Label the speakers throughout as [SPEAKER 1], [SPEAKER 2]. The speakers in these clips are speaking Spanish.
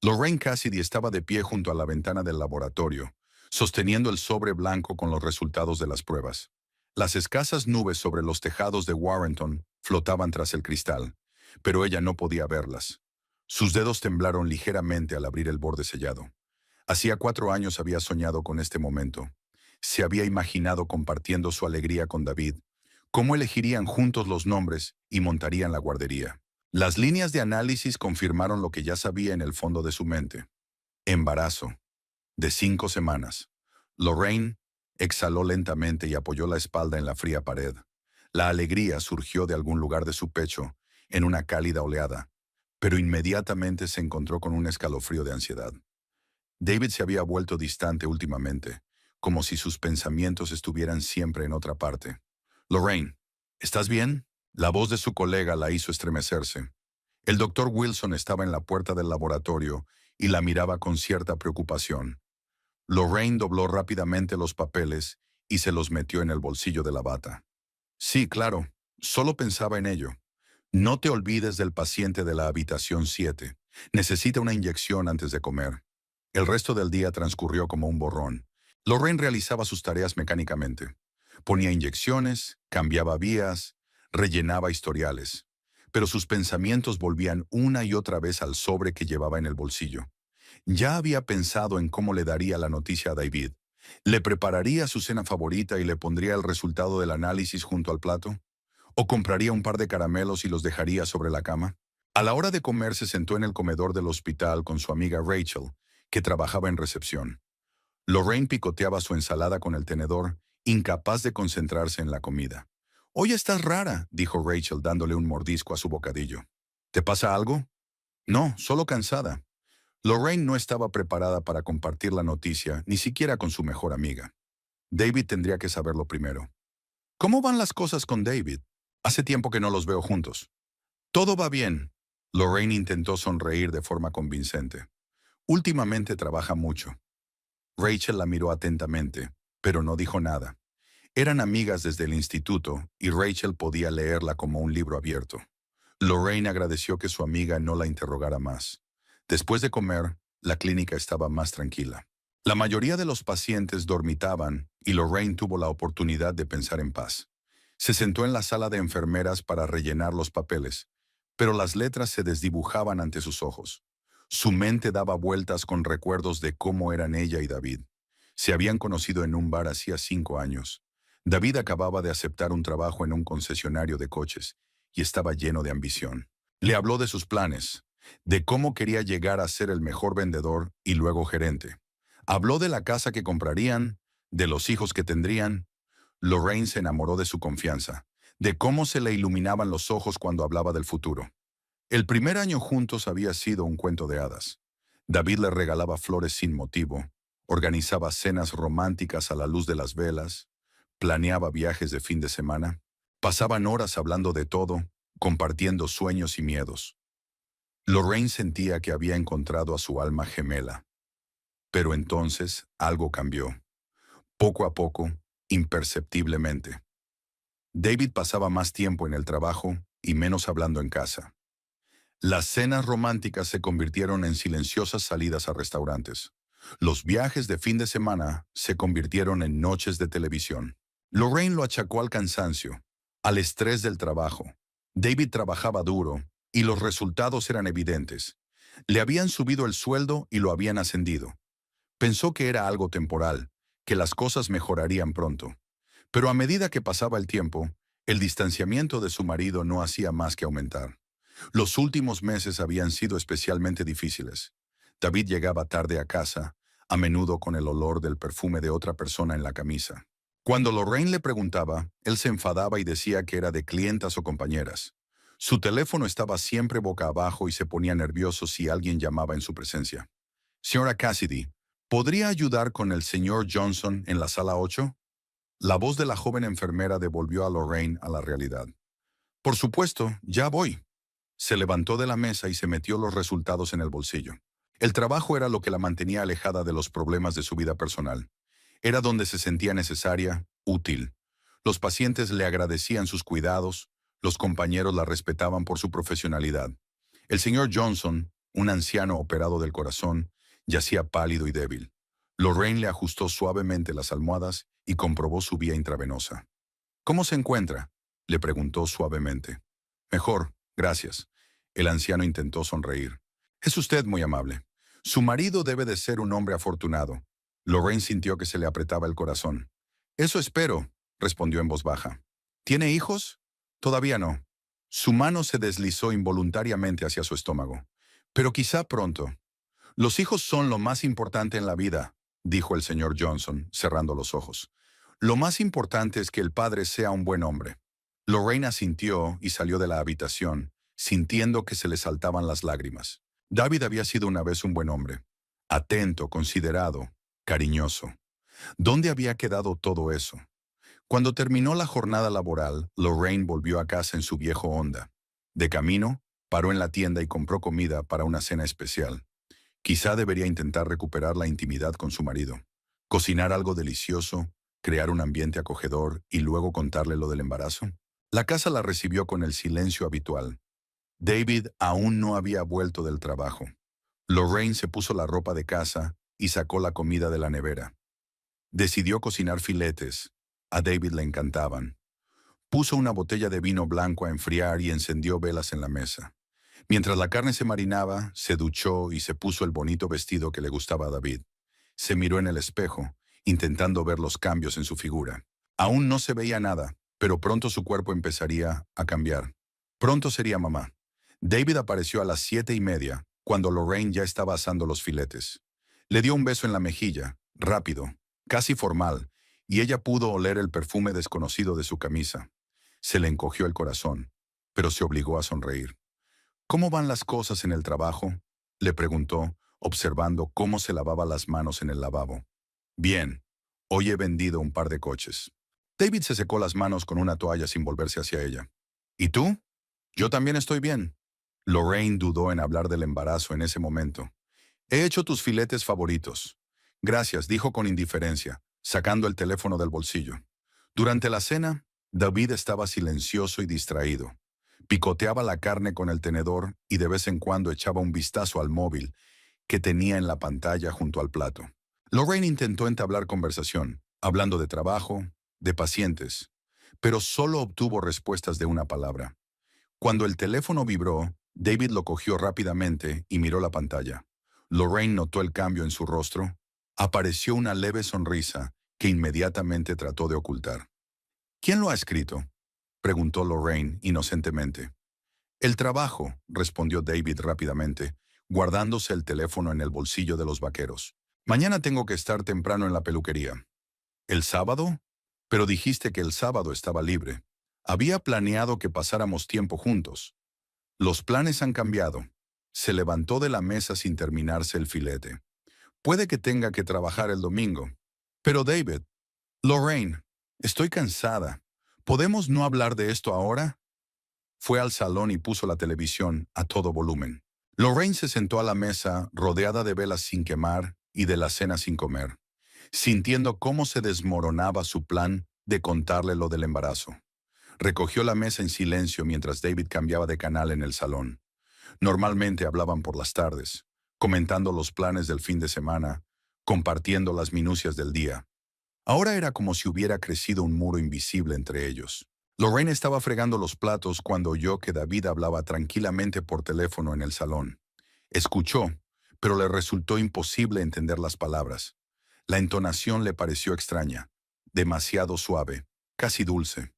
[SPEAKER 1] Lorraine Cassidy estaba de pie junto a la ventana del laboratorio, sosteniendo el sobre blanco con los resultados de las pruebas. Las escasas nubes sobre los tejados de Warrenton flotaban tras el cristal, pero ella no podía verlas. Sus dedos temblaron ligeramente al abrir el borde sellado. Hacía 4 años había soñado con este momento. Se había imaginado compartiendo su alegría con David, cómo elegirían juntos los nombres y montarían la guardería. Las líneas de análisis confirmaron lo que ya sabía en el fondo de su mente. Embarazo. De 5 semanas. Lorraine exhaló lentamente y apoyó la espalda en la fría pared. La alegría surgió de algún lugar de su pecho, en una cálida oleada, pero inmediatamente se encontró con un escalofrío de ansiedad. David se había vuelto distante últimamente, como si sus pensamientos estuvieran siempre en otra parte. Lorraine, ¿estás bien? La voz de su colega la hizo estremecerse. El doctor Wilson estaba en la puerta del laboratorio y la miraba con cierta preocupación. Lorraine dobló rápidamente los papeles y se los metió en el bolsillo de la bata. Sí, claro, solo pensaba en ello. No te olvides del paciente de la habitación 7. Necesita una inyección antes de comer. El resto del día transcurrió como un borrón. Lorraine realizaba sus tareas mecánicamente. Ponía inyecciones, cambiaba vías, rellenaba historiales. Pero sus pensamientos volvían una y otra vez al sobre que llevaba en el bolsillo. Ya había pensado en cómo le daría la noticia a David. ¿Le prepararía su cena favorita y le pondría el resultado del análisis junto al plato? ¿O compraría un par de caramelos y los dejaría sobre la cama? A la hora de comer se sentó en el comedor del hospital con su amiga Rachel, que trabajaba en recepción. Lorraine picoteaba su ensalada con el tenedor, incapaz de concentrarse en la comida. «Hoy estás rara», dijo Rachel dándole un mordisco a su bocadillo. «¿Te pasa algo?» «No, solo cansada». Lorraine no estaba preparada para compartir la noticia, ni siquiera con su mejor amiga. David tendría que saberlo primero. «¿Cómo van las cosas con David? Hace tiempo que no los veo juntos». «Todo va bien». Lorraine intentó sonreír de forma convincente. «Últimamente trabaja mucho». Rachel la miró atentamente, pero no dijo nada. Eran amigas desde el instituto y Rachel podía leerla como un libro abierto. Lorraine agradeció que su amiga no la interrogara más. Después de comer, la clínica estaba más tranquila. La mayoría de los pacientes dormitaban y Lorraine tuvo la oportunidad de pensar en paz. Se sentó en la sala de enfermeras para rellenar los papeles, pero las letras se desdibujaban ante sus ojos. Su mente daba vueltas con recuerdos de cómo eran ella y David. Se habían conocido en un bar hacía 5 años. David acababa de aceptar un trabajo en un concesionario de coches y estaba lleno de ambición. Le habló de sus planes, de cómo quería llegar a ser el mejor vendedor y luego gerente. Habló de la casa que comprarían, de los hijos que tendrían. Lorraine se enamoró de su confianza, de cómo se le iluminaban los ojos cuando hablaba del futuro. El primer año juntos había sido un cuento de hadas. David le regalaba flores sin motivo, organizaba cenas románticas a la luz de las velas, planeaba viajes de fin de semana. Pasaban horas hablando de todo, compartiendo sueños y miedos. Lorraine sentía que había encontrado a su alma gemela. Pero entonces algo cambió. Poco a poco, imperceptiblemente. David pasaba más tiempo en el trabajo y menos hablando en casa. Las cenas románticas se convirtieron en silenciosas salidas a restaurantes. Los viajes de fin de semana se convirtieron en noches de televisión. Lorraine lo achacó al cansancio, al estrés del trabajo. David trabajaba duro y los resultados eran evidentes. Le habían subido el sueldo y lo habían ascendido. Pensó que era algo temporal, que las cosas mejorarían pronto. Pero a medida que pasaba el tiempo, el distanciamiento de su marido no hacía más que aumentar. Los últimos meses habían sido especialmente difíciles. David llegaba tarde a casa, a menudo con el olor del perfume de otra persona en la camisa. Cuando Lorraine le preguntaba, él se enfadaba y decía que era de clientas o compañeras. Su teléfono estaba siempre boca abajo y se ponía nervioso si alguien llamaba en su presencia. «Señora Cassidy, ¿podría ayudar con el señor Johnson en la sala 8?» La voz de la joven enfermera devolvió a Lorraine a la realidad. «Por supuesto, ya voy». Se levantó de la mesa y se metió los resultados en el bolsillo. El trabajo era lo que la mantenía alejada de los problemas de su vida personal. Era donde se sentía necesaria, útil. Los pacientes le agradecían sus cuidados, los compañeros la respetaban por su profesionalidad. El señor Johnson Un anciano operado del corazón yacía pálido y débil. Lorraine le ajustó suavemente las almohadas y comprobó su vía intravenosa. ¿Cómo se encuentra?, le preguntó suavemente. Mejor, gracias. El anciano intentó sonreír. Es usted muy amable. Su marido debe de ser un hombre afortunado. Lorraine sintió que se le apretaba el corazón. Eso espero, respondió en voz baja. ¿Tiene hijos? Todavía no. Su mano se deslizó involuntariamente hacia su estómago. Pero quizá pronto. Los hijos son lo más importante en la vida, dijo el señor Johnson, cerrando los ojos. Lo más importante es que el padre sea un buen hombre. Lorraine asintió y salió de la habitación, sintiendo que se le saltaban las lágrimas. David había sido una vez un buen hombre. Atento, considerado, cariñoso. ¿Dónde había quedado todo eso? Cuando terminó la jornada laboral, Lorraine volvió a casa en su viejo Honda. De camino, paró en la tienda y compró comida para una cena especial. Quizá debería intentar recuperar la intimidad con su marido. Cocinar algo delicioso, crear un ambiente acogedor y luego contarle lo del embarazo. La casa la recibió con el silencio habitual. David aún no había vuelto del trabajo. Lorraine se puso la ropa de casa y sacó la comida de la nevera. Decidió cocinar filetes. A David le encantaban. Puso una botella de vino blanco a enfriar y encendió velas en la mesa. Mientras la carne se marinaba, se duchó y se puso el bonito vestido que le gustaba a David. Se miró en el espejo, intentando ver los cambios en su figura. Aún no se veía nada, pero pronto su cuerpo empezaría a cambiar. Pronto sería mamá. David apareció a las 7:30, cuando Lorraine ya estaba asando los filetes. Le dio un beso en la mejilla, rápido, casi formal, y ella pudo oler el perfume desconocido de su camisa. Se le encogió el corazón, pero se obligó a sonreír. ¿Cómo van las cosas en el trabajo?, le preguntó, observando cómo se lavaba las manos en el lavabo. Bien, hoy he vendido un par de coches. David se secó las manos con una toalla sin volverse hacia ella. ¿Y tú? Yo también estoy bien. Lorraine dudó en hablar del embarazo en ese momento. He hecho tus filetes favoritos. Gracias, dijo con indiferencia, sacando el teléfono del bolsillo. Durante la cena, David estaba silencioso y distraído. Picoteaba la carne con el tenedor y de vez en cuando echaba un vistazo al móvil que tenía en la pantalla junto al plato. Lorraine intentó entablar conversación, hablando de trabajo, de pacientes, pero solo obtuvo respuestas de una palabra. Cuando el teléfono vibró, David lo cogió rápidamente y miró la pantalla. Lorraine notó el cambio en su rostro. Apareció una leve sonrisa que inmediatamente trató de ocultar. ¿Quién lo ha escrito?, preguntó Lorraine inocentemente. El trabajo, respondió David rápidamente, guardándose el teléfono en el bolsillo de los vaqueros. Mañana tengo que estar temprano en la peluquería. ¿El sábado? Pero dijiste que el sábado estaba libre. Había planeado que pasáramos tiempo juntos. Los planes han cambiado. Se levantó de la mesa sin terminarse el filete. Puede que tenga que trabajar el domingo. Pero David, Lorraine, estoy cansada. ¿Podemos no hablar de esto ahora? Fue al salón y puso la televisión a todo volumen. Lorraine se sentó a la mesa, rodeada de velas sin quemar y de la cena sin comer, sintiendo cómo se desmoronaba su plan de contarle lo del embarazo. Recogió la mesa en silencio mientras David cambiaba de canal en el salón. Normalmente hablaban por las tardes, comentando los planes del fin de semana, compartiendo las minucias del día. Ahora era como si hubiera crecido un muro invisible entre ellos. Lorraine estaba fregando los platos cuando oyó que David hablaba tranquilamente por teléfono en el salón. Escuchó, pero le resultó imposible entender las palabras. La entonación le pareció extraña, demasiado suave, casi dulce.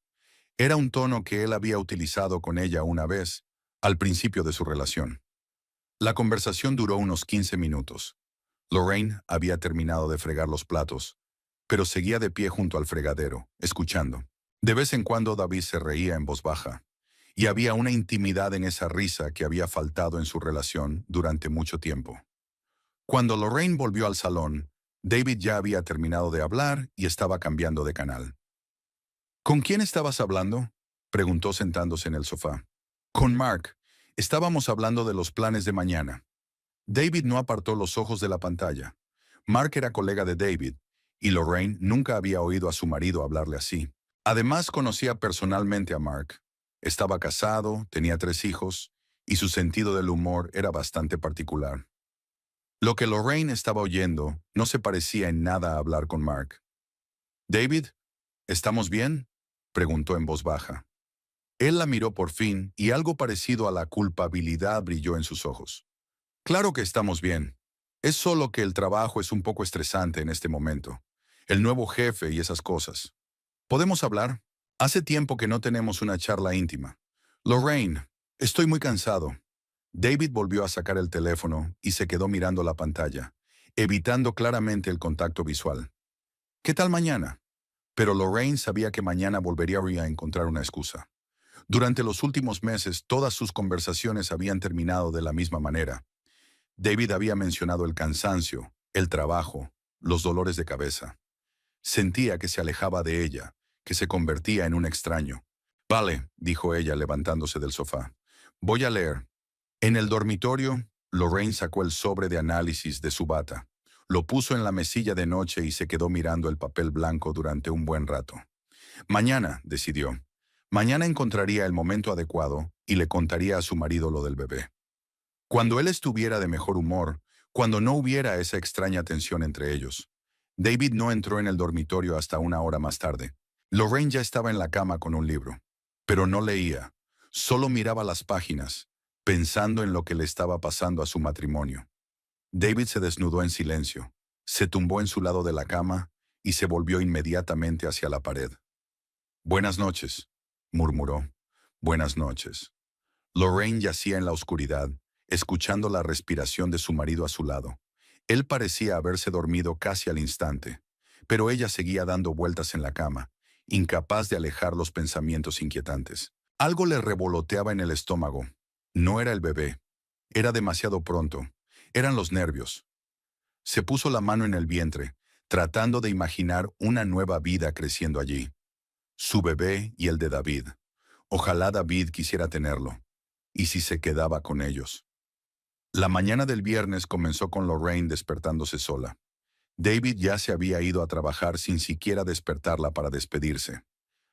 [SPEAKER 1] Era un tono que él había utilizado con ella una vez, al principio de su relación. La conversación duró unos 15 minutos. Lorraine había terminado de fregar los platos, pero seguía de pie junto al fregadero, escuchando. De vez en cuando David se reía en voz baja, y había una intimidad en esa risa que había faltado en su relación durante mucho tiempo. Cuando Lorraine volvió al salón, David ya había terminado de hablar y estaba cambiando de canal. ¿Con quién estabas hablando?, preguntó sentándose en el sofá. Con Mark. Estábamos hablando de los planes de mañana. David no apartó los ojos de la pantalla. Mark era colega de David, y Lorraine nunca había oído a su marido hablarle así. Además, conocía personalmente a Mark. Estaba casado, tenía 3 hijos, y su sentido del humor era bastante particular. Lo que Lorraine estaba oyendo no se parecía en nada a hablar con Mark. «David, ¿estamos bien?», preguntó en voz baja. Él la miró por fin y algo parecido a la culpabilidad brilló en sus ojos. «Claro que estamos bien. Es solo que el trabajo es un poco estresante en este momento. El nuevo jefe y esas cosas. ¿Podemos hablar? Hace tiempo que no tenemos una charla íntima. Lorraine, estoy muy cansado». David volvió a sacar el teléfono y se quedó mirando la pantalla, evitando claramente el contacto visual. «¿Qué tal mañana?». Pero Lorraine sabía que mañana volvería a encontrar una excusa. Durante los últimos meses, todas sus conversaciones habían terminado de la misma manera. David había mencionado el cansancio, el trabajo, los dolores de cabeza. Sentía que se alejaba de ella, que se convertía en un extraño. «Vale», dijo ella levantándose del sofá. «Voy a leer». En el dormitorio, Lorraine sacó el sobre de análisis de su bata. Lo puso en la mesilla de noche y se quedó mirando el papel blanco durante un buen rato. Mañana, decidió. Mañana encontraría el momento adecuado y le contaría a su marido lo del bebé. Cuando él estuviera de mejor humor, cuando no hubiera esa extraña tensión entre ellos. David no entró en el dormitorio hasta una hora más tarde. Lorraine ya estaba en la cama con un libro. Pero no leía. Solo miraba las páginas, pensando en lo que le estaba pasando a su matrimonio. David se desnudó en silencio, se tumbó en su lado de la cama y se volvió inmediatamente hacia la pared. «Buenas noches», murmuró. «Buenas noches». Lorraine yacía en la oscuridad, escuchando la respiración de su marido a su lado. Él parecía haberse dormido casi al instante, pero ella seguía dando vueltas en la cama, incapaz de alejar los pensamientos inquietantes. Algo le revoloteaba en el estómago. No era el bebé. Era demasiado pronto. Eran los nervios. Se puso la mano en el vientre, tratando de imaginar una nueva vida creciendo allí. Su bebé y el de David. Ojalá David quisiera tenerlo. ¿Y si se quedaba con ellos? La mañana del viernes comenzó con Lorraine despertándose sola. David ya se había ido a trabajar sin siquiera despertarla para despedirse.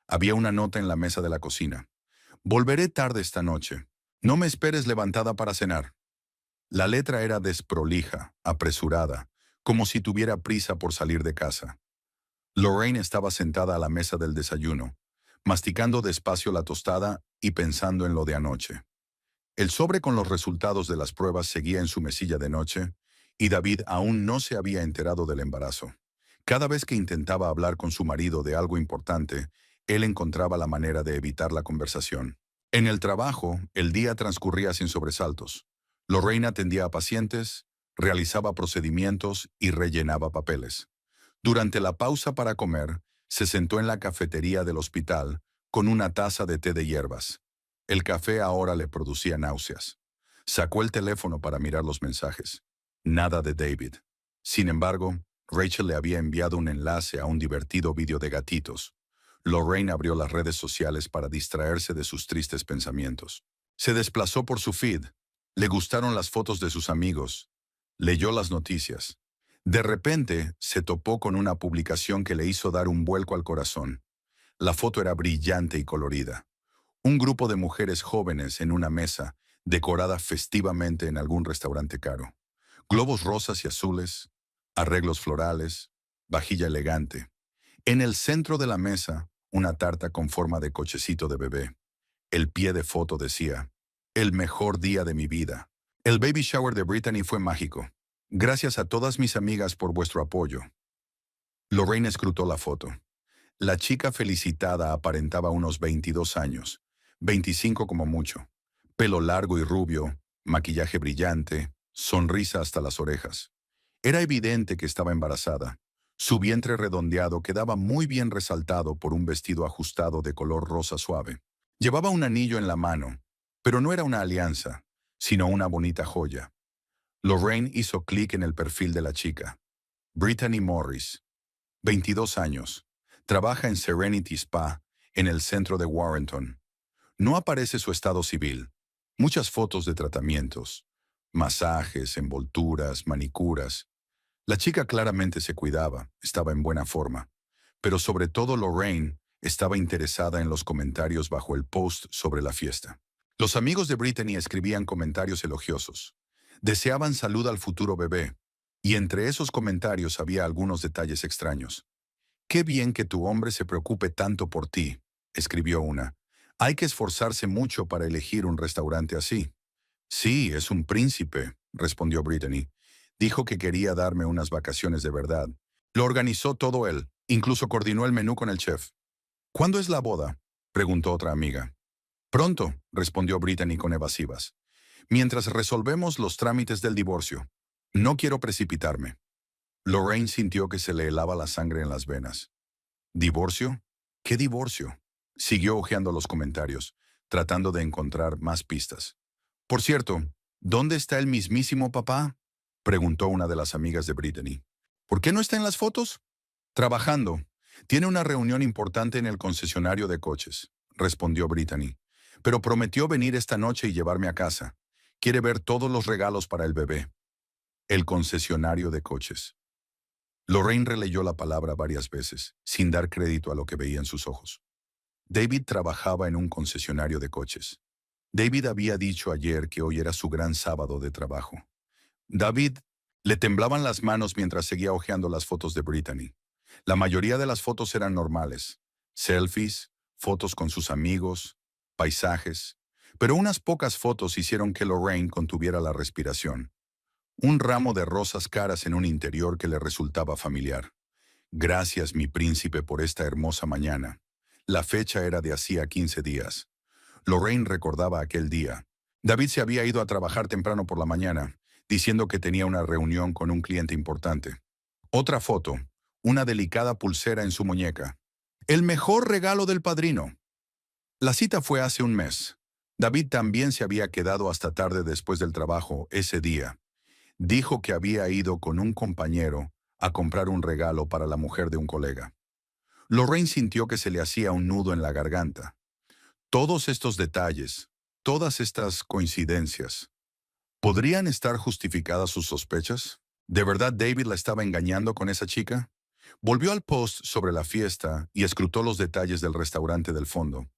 [SPEAKER 1] Había una nota en la mesa de la cocina. «Volveré tarde esta noche. No me esperes levantada para cenar». La letra era desprolija, apresurada, como si tuviera prisa por salir de casa. Lorraine estaba sentada a la mesa del desayuno, masticando despacio la tostada y pensando en lo de anoche. El sobre con los resultados de las pruebas seguía en su mesilla de noche, y David aún no se había enterado del embarazo. Cada vez que intentaba hablar con su marido de algo importante, él encontraba la manera de evitar la conversación. En el trabajo, el día transcurría sin sobresaltos. Lorraine atendía a pacientes, realizaba procedimientos y rellenaba papeles. Durante la pausa para comer, se sentó en la cafetería del hospital con una taza de té de hierbas. El café ahora le producía náuseas. Sacó el teléfono para mirar los mensajes. Nada de David. Sin embargo, Rachel le había enviado un enlace a un divertido vídeo de gatitos. Lorraine abrió las redes sociales para distraerse de sus tristes pensamientos. Se desplazó por su feed. Le gustaron las fotos de sus amigos. Leyó las noticias. De repente, se topó con una publicación que le hizo dar un vuelco al corazón. La foto era brillante y colorida. Un grupo de mujeres jóvenes en una mesa, decorada festivamente en algún restaurante caro. Globos rosas y azules, arreglos florales, vajilla elegante. En el centro de la mesa, una tarta con forma de cochecito de bebé. El pie de foto decía: «El mejor día de mi vida». El baby shower de Brittany fue mágico. Gracias a todas mis amigas por vuestro apoyo. Lorraine escrutó la foto. La chica felicitada aparentaba unos 22 años, 25 como mucho. Pelo largo y rubio, maquillaje brillante, sonrisa hasta las orejas. Era evidente que estaba embarazada. Su vientre redondeado quedaba muy bien resaltado por un vestido ajustado de color rosa suave. Llevaba un anillo en la mano, pero no era una alianza, sino una bonita joya. Lorraine hizo clic en el perfil de la chica. Brittany Morris, 22 años. Trabaja en Serenity Spa, en el centro de Warrenton. No aparece su estado civil. Muchas fotos de tratamientos, masajes, envolturas, manicuras. La chica claramente se cuidaba, estaba en buena forma. Pero sobre todo Lorraine estaba interesada en los comentarios bajo el post sobre la fiesta. Los amigos de Brittany escribían comentarios elogiosos. Deseaban salud al futuro bebé, y entre esos comentarios había algunos detalles extraños. «Qué bien que tu hombre se preocupe tanto por ti», escribió una. «Hay que esforzarse mucho para elegir un restaurante así». «Sí, es un príncipe», respondió Brittany. «Dijo que quería darme unas vacaciones de verdad. Lo organizó todo él, incluso coordinó el menú con el chef». «¿Cuándo es la boda?», preguntó otra amiga. «Pronto», respondió Brittany con evasivas. «Mientras resolvemos los trámites del divorcio. No quiero precipitarme». Lorraine sintió que se le helaba la sangre en las venas. ¿Divorcio? ¿Qué divorcio? Siguió hojeando los comentarios, tratando de encontrar más pistas. «Por cierto, ¿dónde está el mismísimo papá?», preguntó una de las amigas de Brittany. «¿Por qué no está en las fotos?». «Trabajando. Tiene una reunión importante en el concesionario de coches», respondió Brittany. «Pero prometió venir esta noche y llevarme a casa. Quiere ver todos los regalos para el bebé». El concesionario de coches. Lorraine releyó la palabra varias veces, sin dar crédito a lo que veía en sus ojos. David trabajaba en un concesionario de coches. David había dicho ayer que hoy era su gran sábado de trabajo. David le temblaban las manos mientras seguía hojeando las fotos de Brittany. La mayoría de las fotos eran normales. Selfies, fotos con sus amigos, paisajes. Pero unas pocas fotos hicieron que Lorraine contuviera la respiración. Un ramo de rosas caras en un interior que le resultaba familiar. «Gracias, mi príncipe, por esta hermosa mañana». La fecha era de hacía 15 días. Lorraine recordaba aquel día. David se había ido a trabajar temprano por la mañana, diciendo que tenía una reunión con un cliente importante. Otra foto, una delicada pulsera en su muñeca. «El mejor regalo del padrino». La cita fue hace un mes. David también se había quedado hasta tarde después del trabajo ese día. Dijo que había ido con un compañero a comprar un regalo para la mujer de un colega. Lorraine sintió que se le hacía un nudo en la garganta. Todos estos detalles, todas estas coincidencias, ¿podrían estar justificadas sus sospechas? ¿De verdad David la estaba engañando con esa chica? Volvió al post sobre la fiesta y escrutó los detalles del restaurante del fondo.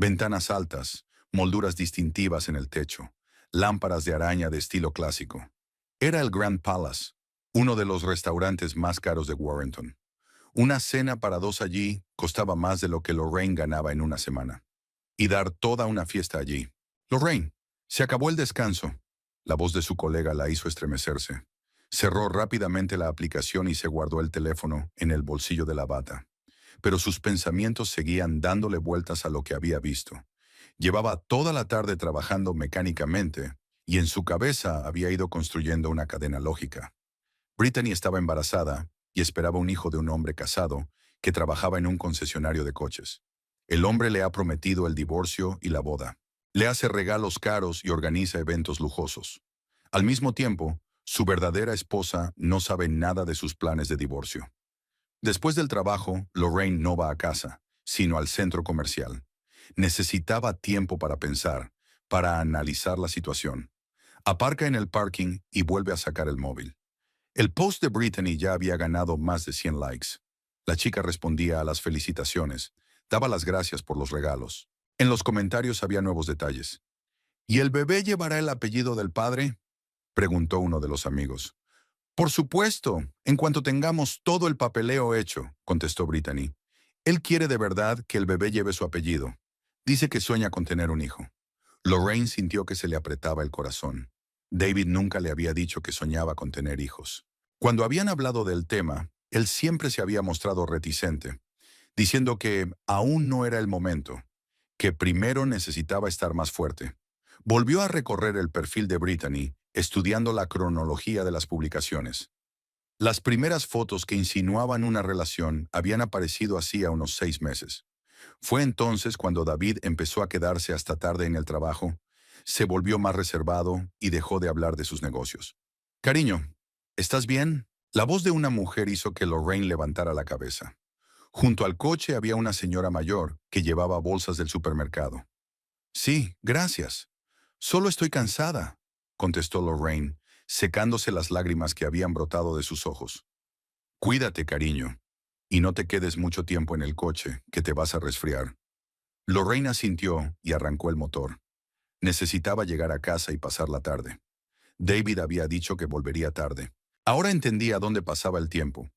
[SPEAKER 1] Ventanas altas, molduras distintivas en el techo, lámparas de araña de estilo clásico. Era el Grand Palace, uno de los restaurantes más caros de Warrenton. Una cena para dos allí costaba más de lo que Lorraine ganaba en una semana. Y dar toda una fiesta allí. «Lorraine, se acabó el descanso». La voz de su colega la hizo estremecerse. Cerró rápidamente la aplicación y se guardó el teléfono en el bolsillo de la bata. Pero sus pensamientos seguían dándole vueltas a lo que había visto. Llevaba toda la tarde trabajando mecánicamente y en su cabeza había ido construyendo una cadena lógica. Brittany estaba embarazada y esperaba un hijo de un hombre casado que trabajaba en un concesionario de coches. El hombre le ha prometido el divorcio y la boda. Le hace regalos caros y organiza eventos lujosos. Al mismo tiempo, su verdadera esposa no sabe nada de sus planes de divorcio. Después del trabajo, Lorraine no va a casa, sino al centro comercial. Necesitaba tiempo para pensar, para analizar la situación. Aparca en el parking y vuelve a sacar el móvil. El post de Brittany ya había ganado más de 100 likes. La chica respondía a las felicitaciones, daba las gracias por los regalos. En los comentarios había nuevos detalles. «¿Y el bebé llevará el apellido del padre?», preguntó uno de los amigos. «Por supuesto, en cuanto tengamos todo el papeleo hecho», contestó Brittany. «Él quiere de verdad que el bebé lleve su apellido. Dice que sueña con tener un hijo». Lorraine sintió que se le apretaba el corazón. David nunca le había dicho que soñaba con tener hijos. Cuando habían hablado del tema, él siempre se había mostrado reticente, diciendo que aún no era el momento, que primero necesitaba estar más fuerte. Volvió a recorrer el perfil de Brittany, estudiando la cronología de las publicaciones. Las primeras fotos que insinuaban una relación habían aparecido hacía unos 6 meses. Fue entonces cuando David empezó a quedarse hasta tarde en el trabajo, se volvió más reservado y dejó de hablar de sus negocios. «Cariño, ¿estás bien?». La voz de una mujer hizo que Lorraine levantara la cabeza. Junto al coche había una señora mayor que llevaba bolsas del supermercado. «Sí, gracias. Solo estoy cansada», contestó Lorraine, secándose las lágrimas que habían brotado de sus ojos. «Cuídate, cariño, y no te quedes mucho tiempo en el coche, que te vas a resfriar». Lorraine asintió y arrancó el motor. Necesitaba llegar a casa y pasar la tarde. David había dicho que volvería tarde. Ahora entendía dónde pasaba el tiempo.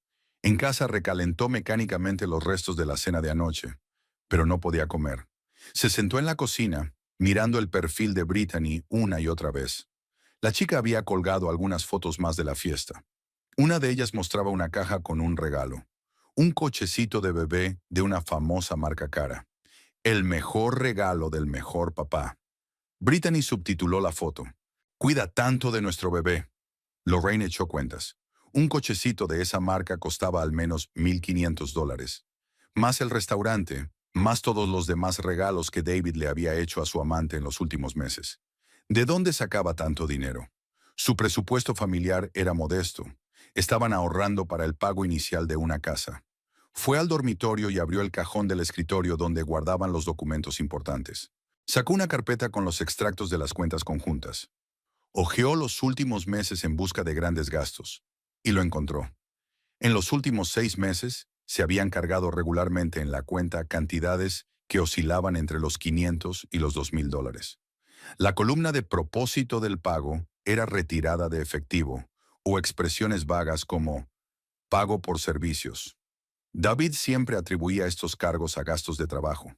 [SPEAKER 1] En casa recalentó mecánicamente los restos de la cena de anoche, pero no podía comer. Se sentó en la cocina, mirando el perfil de Brittany una y otra vez. La chica había colgado algunas fotos más de la fiesta. Una de ellas mostraba una caja con un regalo. Un cochecito de bebé de una famosa marca cara. El mejor regalo del mejor papá. Brittany subtituló la foto. Cuida tanto de nuestro bebé. Lorraine echó cuentas. Un cochecito de esa marca costaba al menos $1,500. Más el restaurante, más todos los demás regalos que David le había hecho a su amante en los últimos meses. ¿De dónde sacaba tanto dinero? Su presupuesto familiar era modesto. Estaban ahorrando para el pago inicial de una casa. Fue al dormitorio y abrió el cajón del escritorio donde guardaban los documentos importantes. Sacó una carpeta con los extractos de las cuentas conjuntas. Hojeó los últimos meses en busca de grandes gastos. Y lo encontró. En los últimos 6 meses, se habían cargado regularmente en la cuenta cantidades que oscilaban entre los 500 y los $2,000. La columna de propósito del pago era retirada de efectivo o expresiones vagas como pago por servicios. David siempre atribuía estos cargos a gastos de trabajo,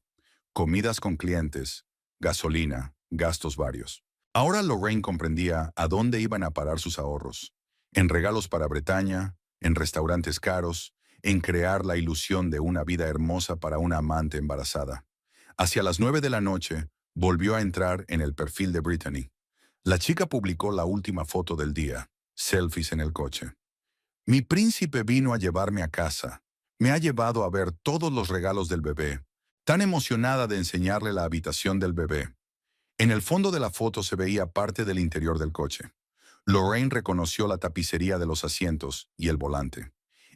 [SPEAKER 1] comidas con clientes, gasolina, gastos varios. Ahora Lorraine comprendía a dónde iban a parar sus ahorros. En regalos para Bretaña, en restaurantes caros, en crear la ilusión de una vida hermosa para una amante embarazada. Hacia las 9 de la noche, volvió a entrar en el perfil de Brittany. La chica publicó la última foto del día, selfies en el coche. Mi príncipe vino a llevarme a casa. Me ha llevado a ver todos los regalos del bebé. Tan emocionada de enseñarle la habitación del bebé. En el fondo de la foto se veía parte del interior del coche. Lorraine reconoció la tapicería de los asientos y el volante.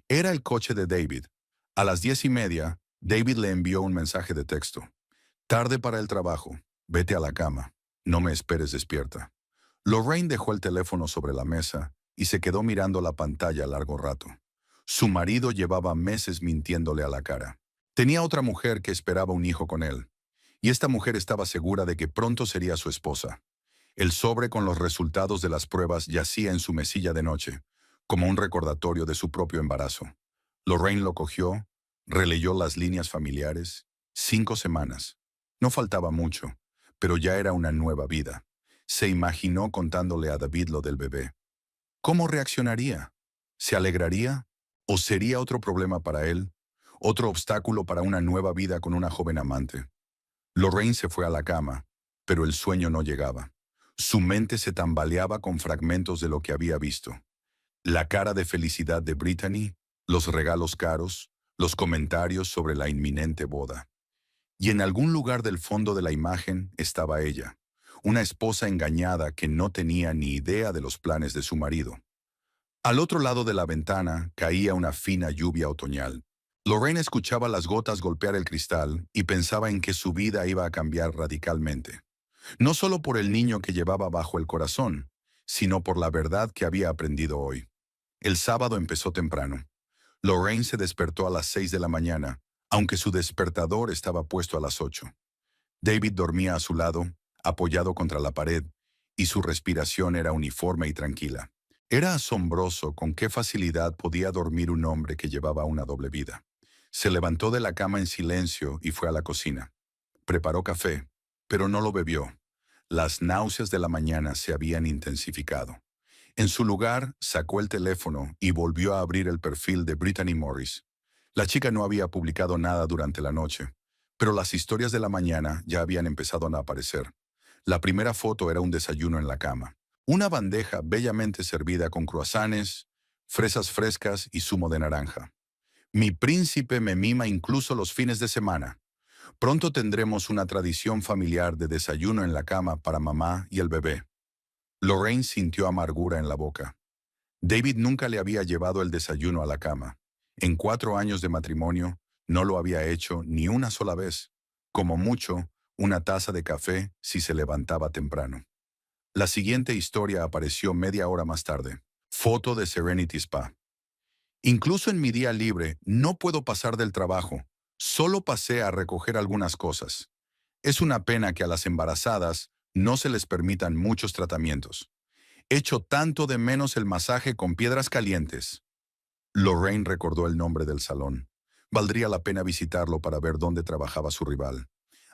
[SPEAKER 1] Era el coche de David. A las 10:30, David le envió un mensaje de texto. Tarde para el trabajo. Vete a la cama. No me esperes despierta. Lorraine dejó el teléfono sobre la mesa y se quedó mirando la pantalla largo rato. Su marido llevaba meses mintiéndole a la cara. Tenía otra mujer que esperaba un hijo con él. Y esta mujer estaba segura de que pronto sería su esposa. El sobre con los resultados de las pruebas yacía en su mesilla de noche, como un recordatorio de su propio embarazo. Lorraine lo cogió, releyó las líneas familiares. 5 semanas. No faltaba mucho, pero ya era una nueva vida. Se imaginó contándole a David lo del bebé. ¿Cómo reaccionaría? ¿Se alegraría? ¿O sería otro problema para él? ¿Otro obstáculo para una nueva vida con una joven amante? Lorraine se fue a la cama, pero el sueño no llegaba. Su mente se tambaleaba con fragmentos de lo que había visto. La cara de felicidad de Brittany, los regalos caros, los comentarios sobre la inminente boda. Y en algún lugar del fondo de la imagen estaba ella, una esposa engañada que no tenía ni idea de los planes de su marido. Al otro lado de la ventana caía una fina lluvia otoñal. Lorraine escuchaba las gotas golpear el cristal y pensaba en que su vida iba a cambiar radicalmente. No solo por el niño que llevaba bajo el corazón, sino por la verdad que había aprendido hoy. El sábado empezó temprano. Lorraine se despertó a las 6 de la mañana, aunque su despertador estaba puesto a las 8. David dormía a su lado, apoyado contra la pared, y su respiración era uniforme y tranquila. Era asombroso con qué facilidad podía dormir un hombre que llevaba una doble vida. Se levantó de la cama en silencio y fue a la cocina. Preparó café, pero no lo bebió. Las náuseas de la mañana se habían intensificado. En su lugar, sacó el teléfono y volvió a abrir el perfil de Brittany Morris. La chica no había publicado nada durante la noche, pero las historias de la mañana ya habían empezado a aparecer. La primera foto era un desayuno en la cama. Una bandeja bellamente servida con croissants, fresas frescas y zumo de naranja. Mi príncipe me mima incluso los fines de semana. Pronto tendremos una tradición familiar de desayuno en la cama para mamá y el bebé. Lorraine sintió amargura en la boca. David nunca le había llevado el desayuno a la cama. En 4 años de matrimonio, no lo había hecho ni una sola vez. Como mucho, una taza de café si se levantaba temprano. La siguiente historia apareció media hora más tarde. Foto de Serenity Spa. Incluso en mi día libre, no puedo pasar del trabajo. Solo pasé a recoger algunas cosas. Es una pena que a las embarazadas No se les permitan muchos tratamientos. Echo tanto de menos el masaje con piedras calientes. Lorraine recordó el nombre del salón. Valdría la pena visitarlo para ver dónde trabajaba su rival.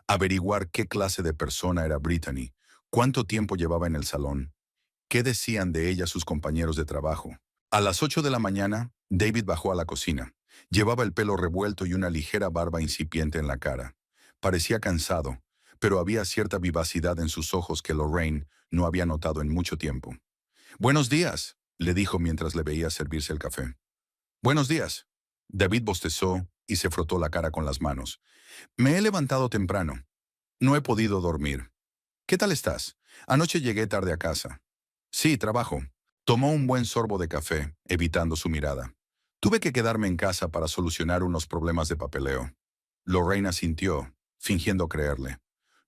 [SPEAKER 1] Averiguar qué clase de persona era Brittany, cuánto tiempo llevaba en el salón, qué decían de ella sus compañeros de trabajo. A las 8 de la mañana, David bajó a la cocina. Llevaba el pelo revuelto y una ligera barba incipiente en la cara. Parecía cansado, pero había cierta vivacidad en sus ojos que Lorraine no había notado en mucho tiempo. «Buenos días», le dijo mientras le veía servirse el café. «Buenos días». David bostezó y se frotó la cara con las manos. «Me he levantado temprano. No he podido dormir. ¿Qué tal estás? Anoche llegué tarde a casa». «Sí, trabajo». Tomó un buen sorbo de café, evitando su mirada. «Tuve que quedarme en casa para solucionar unos problemas de papeleo». Lorraine asintió, fingiendo creerle.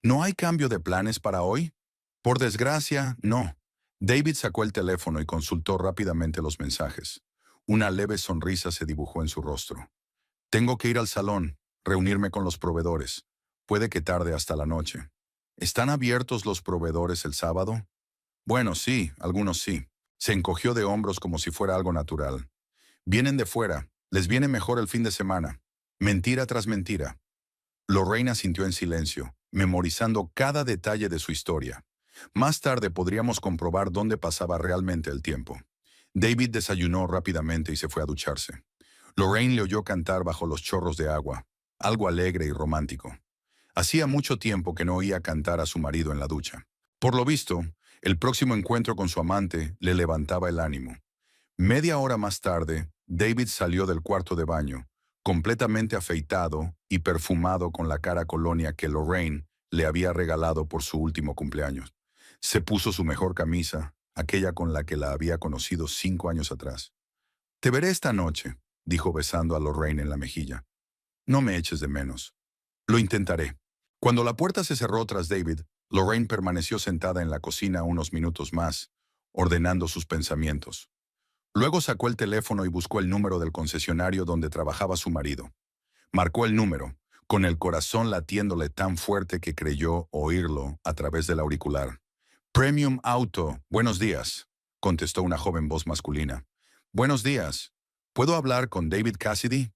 [SPEAKER 1] «¿No hay cambio de planes para hoy?» «Por desgracia, no». David sacó el teléfono y consultó rápidamente los mensajes. Una leve sonrisa se dibujó en su rostro. «Tengo que ir al salón, reunirme con los proveedores. Puede que tarde hasta la noche». «¿Están abiertos los proveedores el sábado?» «Bueno, sí, algunos sí». Se encogió de hombros como si fuera algo natural. «Vienen de fuera. Les viene mejor el fin de semana». Mentira tras mentira. Lorraine asintió en silencio, memorizando cada detalle de su historia. Más tarde podríamos comprobar dónde pasaba realmente el tiempo. David desayunó rápidamente y se fue a ducharse. Lorraine le oyó cantar bajo los chorros de agua, algo alegre y romántico. Hacía mucho tiempo que no oía cantar a su marido en la ducha. Por lo visto, el próximo encuentro con su amante le levantaba el ánimo. Media hora más tarde, David salió del cuarto de baño, completamente afeitado y perfumado con la cara colonia que Lorraine le había regalado por su último cumpleaños. Se puso su mejor camisa, aquella con la que la había conocido 5 años atrás. «Te veré esta noche», dijo besando a Lorraine en la mejilla. «No me eches de menos». «Lo intentaré». Cuando la puerta se cerró tras David, Lorraine permaneció sentada en la cocina unos minutos más, ordenando sus pensamientos. Luego sacó el teléfono y buscó el número del concesionario donde trabajaba su marido. Marcó el número, con el corazón latiéndole tan fuerte que creyó oírlo a través del auricular. «Premium Auto, buenos días», contestó una joven voz masculina. «Buenos días. ¿Puedo hablar con David Cassidy?»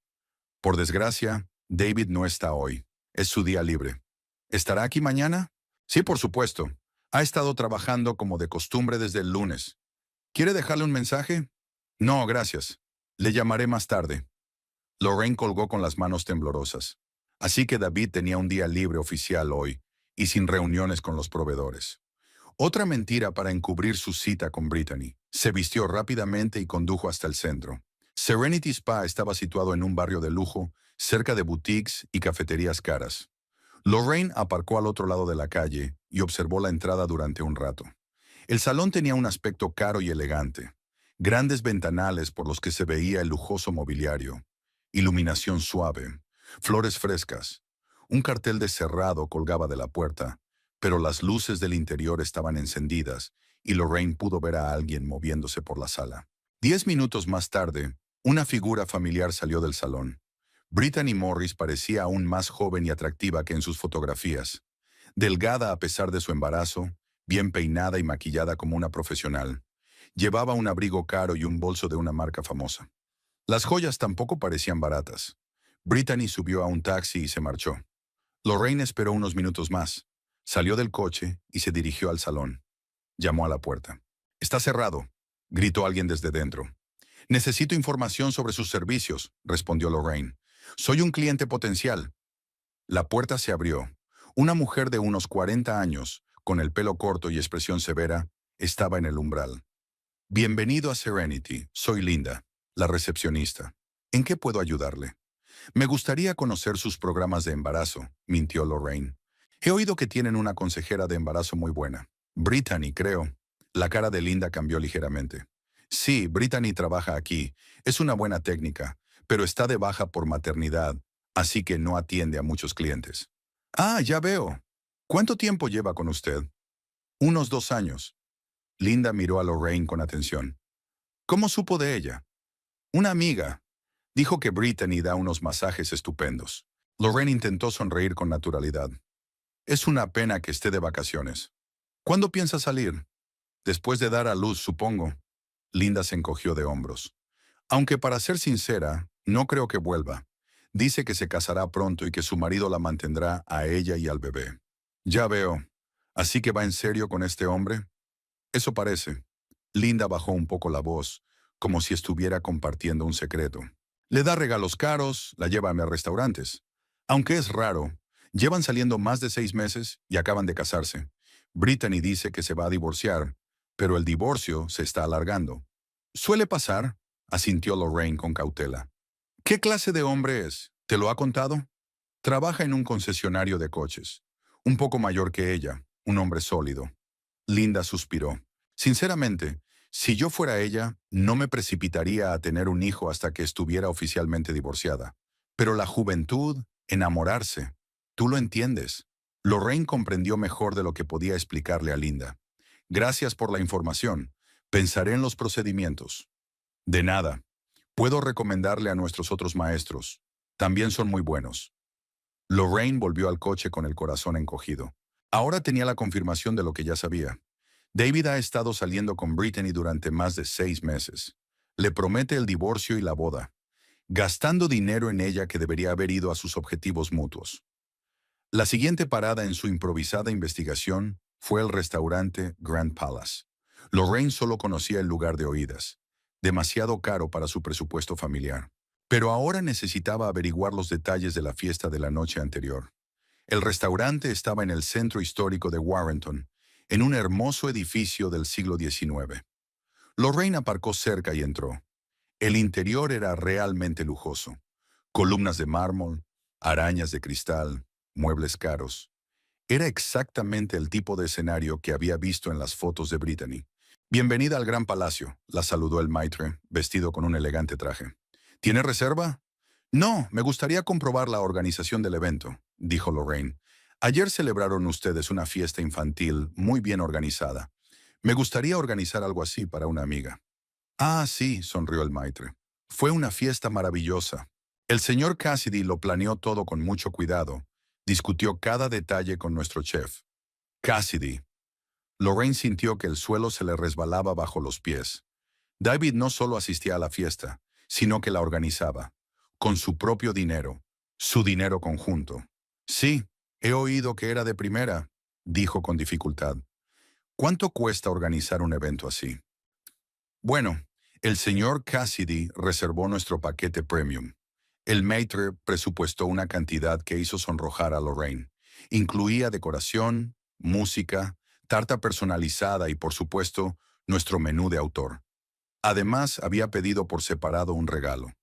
[SPEAKER 1] Por desgracia, David no está hoy. Es su día libre. ¿Estará aquí mañana? Sí, por supuesto. Ha estado trabajando como de costumbre desde el lunes. ¿Quiere dejarle un mensaje? No, gracias. Le llamaré más tarde. Lorraine colgó con las manos temblorosas. Así que David tenía un día libre oficial hoy y sin reuniones con los proveedores. Otra mentira para encubrir su cita con Brittany. Se vistió rápidamente y condujo hasta el centro. Serenity Spa estaba situado en un barrio de lujo, cerca de boutiques y cafeterías caras. Lorraine aparcó al otro lado de la calle y observó la entrada durante un rato. El salón tenía un aspecto caro y elegante. Grandes ventanales por los que se veía el lujoso mobiliario. Iluminación suave. Flores frescas. Un cartel de cerrado colgaba de la puerta, pero las luces del interior estaban encendidas y Lorraine pudo ver a alguien moviéndose por la sala. 10 minutos más tarde, una figura familiar salió del salón. Brittany Morris parecía aún más joven y atractiva que en sus fotografías. Delgada a pesar de su embarazo, bien peinada y maquillada como una profesional. Llevaba un abrigo caro y un bolso de una marca famosa. Las joyas tampoco parecían baratas. Brittany subió a un taxi y se marchó. Lorraine esperó unos minutos más. Salió del coche y se dirigió al salón. Llamó a la puerta. «Está cerrado», gritó alguien desde dentro. «Necesito información sobre sus servicios», respondió Lorraine. «Soy un cliente potencial». La puerta se abrió. Una mujer de unos 40 años, con el pelo corto y expresión severa, estaba en el umbral. «Bienvenido a Serenity. Soy Linda, la recepcionista. ¿En qué puedo ayudarle?» «Me gustaría conocer sus programas de embarazo», mintió Lorraine. «He oído que tienen una consejera de embarazo muy buena. Brittany, creo». La cara de Linda cambió ligeramente. «Sí, Brittany trabaja aquí. Es una buena técnica, pero está de baja por maternidad, así que no atiende a muchos clientes». «Ah, ya veo. ¿Cuánto tiempo lleva con usted?» «Unos 2 años». Linda miró a Lorraine con atención. «¿Cómo supo de ella?» «Una amiga. Dijo que Brittany da unos masajes estupendos». Lorraine intentó sonreír con naturalidad. «Es una pena que esté de vacaciones». ¿Cuándo piensa salir? Después de dar a luz, supongo. Linda se encogió de hombros. Aunque para ser sincera, no creo que vuelva. Dice que se casará pronto y que su marido la mantendrá a ella y al bebé. Ya veo. ¿Así que va en serio con este hombre? Eso parece. Linda bajó un poco la voz, como si estuviera compartiendo un secreto. Le da regalos caros, la lleva a restaurantes. Aunque es raro, llevan saliendo más de 6 meses y acaban de casarse. Brittany dice que se va a divorciar, pero el divorcio se está alargando. Suele pasar, asintió Lorraine con cautela. ¿Qué clase de hombre es? ¿Te lo ha contado? Trabaja en un concesionario de coches. Un poco mayor que ella, un hombre sólido. Linda suspiró. Sinceramente, si yo fuera ella, no me precipitaría a tener un hijo hasta que estuviera oficialmente divorciada. Pero la juventud, enamorarse, tú lo entiendes. Lorraine comprendió mejor de lo que podía explicarle a Linda. Gracias por la información. Pensaré en los procedimientos. De nada. Puedo recomendarle a nuestros otros maestros. También son muy buenos. Lorraine volvió al coche con el corazón encogido. Ahora tenía la confirmación de lo que ya sabía. David ha estado saliendo con Brittany durante más de 6 meses. Le promete el divorcio y la boda, gastando dinero en ella que debería haber ido a sus objetivos mutuos. La siguiente parada en su improvisada investigación fue el restaurante Grand Palace. Lorraine solo conocía el lugar de oídas, demasiado caro para su presupuesto familiar. Pero ahora necesitaba averiguar los detalles de la fiesta de la noche anterior. El restaurante estaba en el centro histórico de Warrenton, en un hermoso edificio del siglo XIX. Lorraine aparcó cerca y entró. El interior era realmente lujoso. Columnas de mármol, arañas de cristal, muebles caros. Era exactamente el tipo de escenario que había visto en las fotos de Brittany. Bienvenida al Gran Palacio, la saludó el maitre, vestido con un elegante traje. ¿Tiene reserva? No, me gustaría comprobar la organización del evento, dijo Lorraine. Ayer celebraron ustedes una fiesta infantil muy bien organizada. Me gustaría organizar algo así para una amiga. Ah, sí, sonrió el maitre. Fue una fiesta maravillosa. El señor Cassidy lo planeó todo con mucho cuidado. Discutió cada detalle con nuestro chef. Cassidy. Lorraine sintió que el suelo se le resbalaba bajo los pies. David no solo asistía a la fiesta, sino que la organizaba, con su propio dinero, su dinero conjunto. Sí, he oído que era de primera, dijo con dificultad. ¿Cuánto cuesta organizar un evento así? Bueno, el señor Cassidy reservó nuestro paquete premium. El maitre presupuestó una cantidad que hizo sonrojar a Lorraine. Incluía decoración, música, tarta personalizada y, por supuesto, nuestro menú de autor. Además, había pedido por separado un regalo.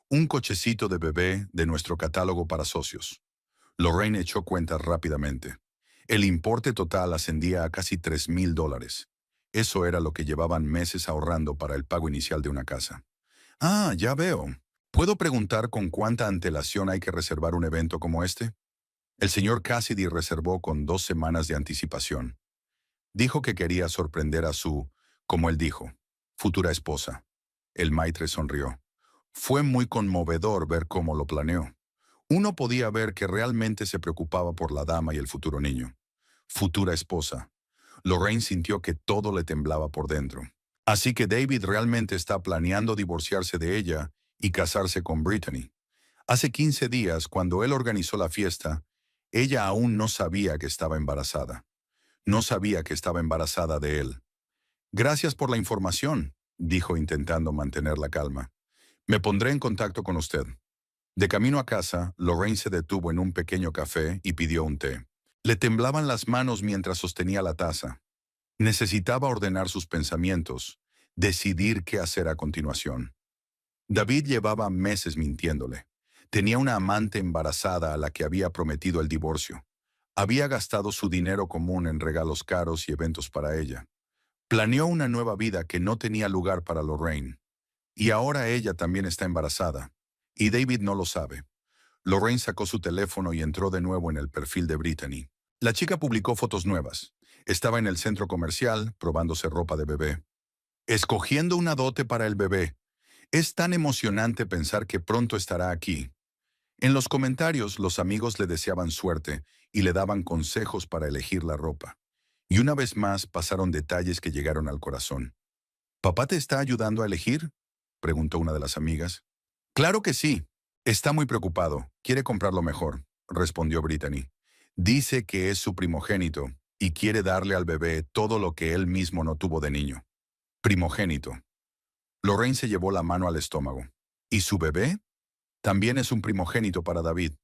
[SPEAKER 1] Un cochecito de bebé de nuestro catálogo para socios. Lorraine echó cuentas rápidamente. El importe total ascendía a casi $3,000. Eso era lo que llevaban meses ahorrando para el pago inicial de una casa. Ah, ya veo. ¿Puedo preguntar con cuánta antelación hay que reservar un evento como este? El señor Cassidy reservó con 2 semanas de anticipación. Dijo que quería sorprender a su, como él dijo, futura esposa. El maitre sonrió. Fue muy conmovedor ver cómo lo planeó. Uno podía ver que realmente se preocupaba por la dama y el futuro niño. Futura esposa. Lorraine sintió que todo le temblaba por dentro. Así que David realmente está planeando divorciarse de ella y casarse con Brittany. Hace 15 días, cuando él organizó la fiesta, ella aún no sabía que estaba embarazada. No sabía que estaba embarazada de él. Gracias por la información, dijo intentando mantener la calma. Me pondré en contacto con usted. De camino a casa, Lorraine se detuvo en un pequeño café y pidió un té. Le temblaban las manos mientras sostenía la taza. Necesitaba ordenar sus pensamientos, decidir qué hacer a continuación. David llevaba meses mintiéndole. Tenía una amante embarazada a la que había prometido el divorcio. Había gastado su dinero común en regalos caros y eventos para ella. Planeó una nueva vida que no tenía lugar para Lorraine. Y ahora ella también está embarazada. Y David no lo sabe. Lorraine sacó su teléfono y entró de nuevo en el perfil de Brittany. La chica publicó fotos nuevas. Estaba en el centro comercial, probándose ropa de bebé. Escogiendo una dote para el bebé. Es tan emocionante pensar que pronto estará aquí. En los comentarios, los amigos le deseaban suerte y le daban consejos para elegir la ropa. Y una vez más pasaron detalles que llegaron al corazón. ¿Papá te está ayudando a elegir?, preguntó una de las amigas. Claro que sí. Está muy preocupado. Quiere comprar lo mejor, respondió Brittany. Dice que es su primogénito y quiere darle al bebé todo lo que él mismo no tuvo de niño. Primogénito. Lorraine se llevó la mano al estómago. ¿Y su bebé? También es un primogénito para David,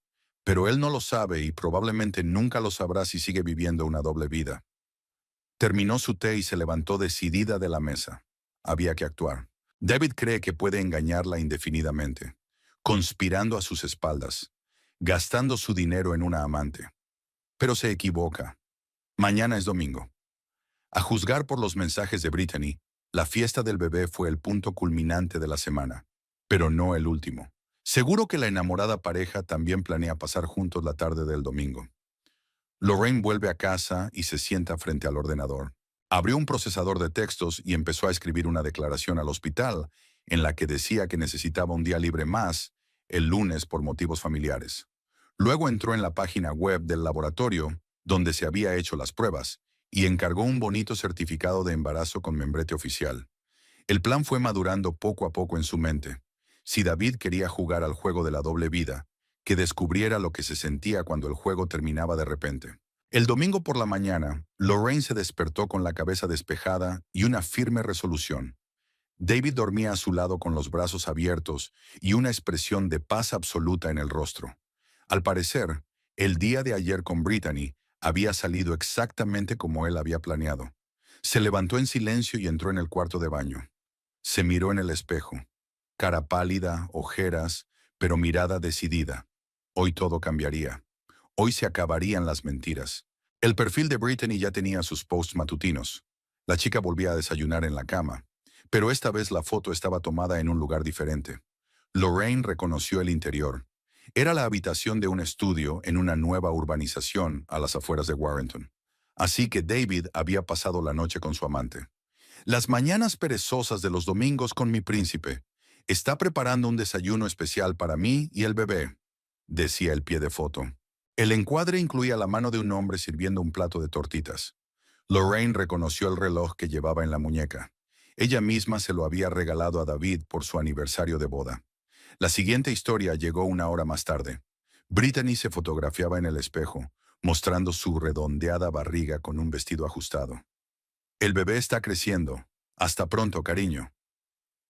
[SPEAKER 1] pero él no lo sabe y probablemente nunca lo sabrá si sigue viviendo una doble vida. Terminó su té y se levantó decidida de la mesa. Había que actuar. David cree que puede engañarla indefinidamente, conspirando a sus espaldas, gastando su dinero en una amante. Pero se equivoca. Mañana es domingo. A juzgar por los mensajes de Brittany, la fiesta del bebé fue el punto culminante de la semana, pero no el último. Seguro que la enamorada pareja también planea pasar juntos la tarde del domingo. Lorraine vuelve a casa y se sienta frente al ordenador. Abrió un procesador de textos y empezó a escribir una declaración al hospital en la que decía que necesitaba un día libre más el lunes por motivos familiares. Luego entró en la página web del laboratorio donde se había hecho las pruebas y encargó un bonito certificado de embarazo con membrete oficial. El plan fue madurando poco a poco en su mente. Si David quería jugar al juego de la doble vida, que descubriera lo que se sentía cuando el juego terminaba de repente. El domingo por la mañana, Lorraine se despertó con la cabeza despejada y una firme resolución. David dormía a su lado con los brazos abiertos y una expresión de paz absoluta en el rostro. Al parecer, el día de ayer con Brittany había salido exactamente como él había planeado. Se levantó en silencio y entró en el cuarto de baño. Se miró en el espejo. Cara pálida, ojeras, pero mirada decidida. Hoy todo cambiaría. Hoy se acabarían las mentiras. El perfil de Brittany ya tenía sus posts matutinos. La chica volvía a desayunar en la cama, pero esta vez la foto estaba tomada en un lugar diferente. Lorraine reconoció el interior. Era la habitación de un estudio en una nueva urbanización a las afueras de Warrenton. Así que David había pasado la noche con su amante. Las mañanas perezosas de los domingos con mi príncipe. Está preparando un desayuno especial para mí y el bebé, decía el pie de foto. El encuadre incluía la mano de un hombre sirviendo un plato de tortitas. Lorraine reconoció el reloj que llevaba en la muñeca. Ella misma se lo había regalado a David por su aniversario de boda. La siguiente historia llegó una hora más tarde. Brittany se fotografiaba en el espejo, mostrando su redondeada barriga con un vestido ajustado. El bebé está creciendo. Hasta pronto, cariño.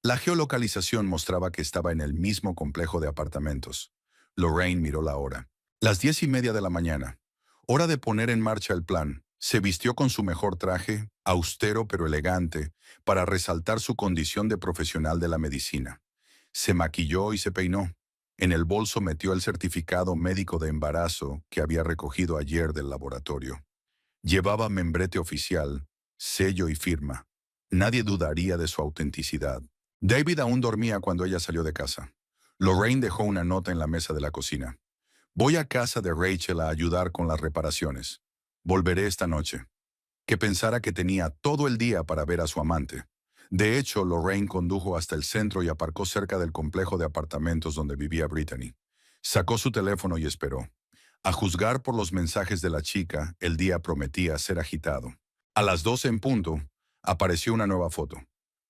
[SPEAKER 1] La geolocalización mostraba que estaba en el mismo complejo de apartamentos. Lorraine miró la hora. Las 10:30 de la mañana. Hora de poner en marcha el plan. Se vistió con su mejor traje, austero pero elegante, para resaltar su condición de profesional de la medicina. Se maquilló y se peinó. En el bolso metió el certificado médico de embarazo que había recogido ayer del laboratorio. Llevaba membrete oficial, sello y firma. Nadie dudaría de su autenticidad. David aún dormía cuando ella salió de casa. Lorraine dejó una nota en la mesa de la cocina. Voy a casa de Rachel a ayudar con las reparaciones. Volveré esta noche. Que pensara que tenía todo el día para ver a su amante. De hecho, Lorraine condujo hasta el centro y aparcó cerca del complejo de apartamentos donde vivía Brittany. Sacó su teléfono y esperó. A juzgar por los mensajes de la chica, el día prometía ser agitado. A las 12 en punto, apareció una nueva foto.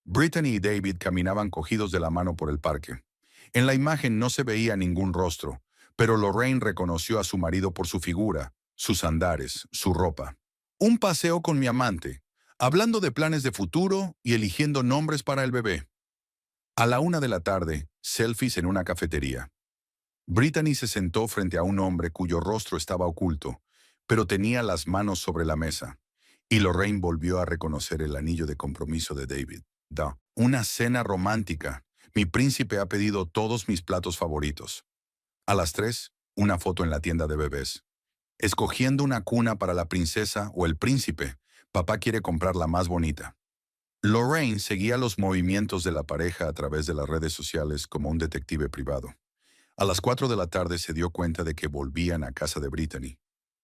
[SPEAKER 1] Brittany y David caminaban cogidos de la mano por el parque. En la imagen no se veía ningún rostro, pero Lorraine reconoció a su marido por su figura, sus andares, su ropa. Un paseo con mi amante, hablando de planes de futuro y eligiendo nombres para el bebé. A la 1 de la tarde, selfies en una cafetería. Brittany se sentó frente a un hombre cuyo rostro estaba oculto, pero tenía las manos sobre la mesa, y Lorraine volvió a reconocer el anillo de compromiso de David. Una cena romántica. Mi príncipe ha pedido todos mis platos favoritos. A las 3, una foto en la tienda de bebés. Escogiendo una cuna para la princesa o el príncipe, papá quiere comprar la más bonita. Lorraine seguía los movimientos de la pareja a través de las redes sociales como un detective privado. A las 4 de la tarde se dio cuenta de que volvían a casa de Brittany.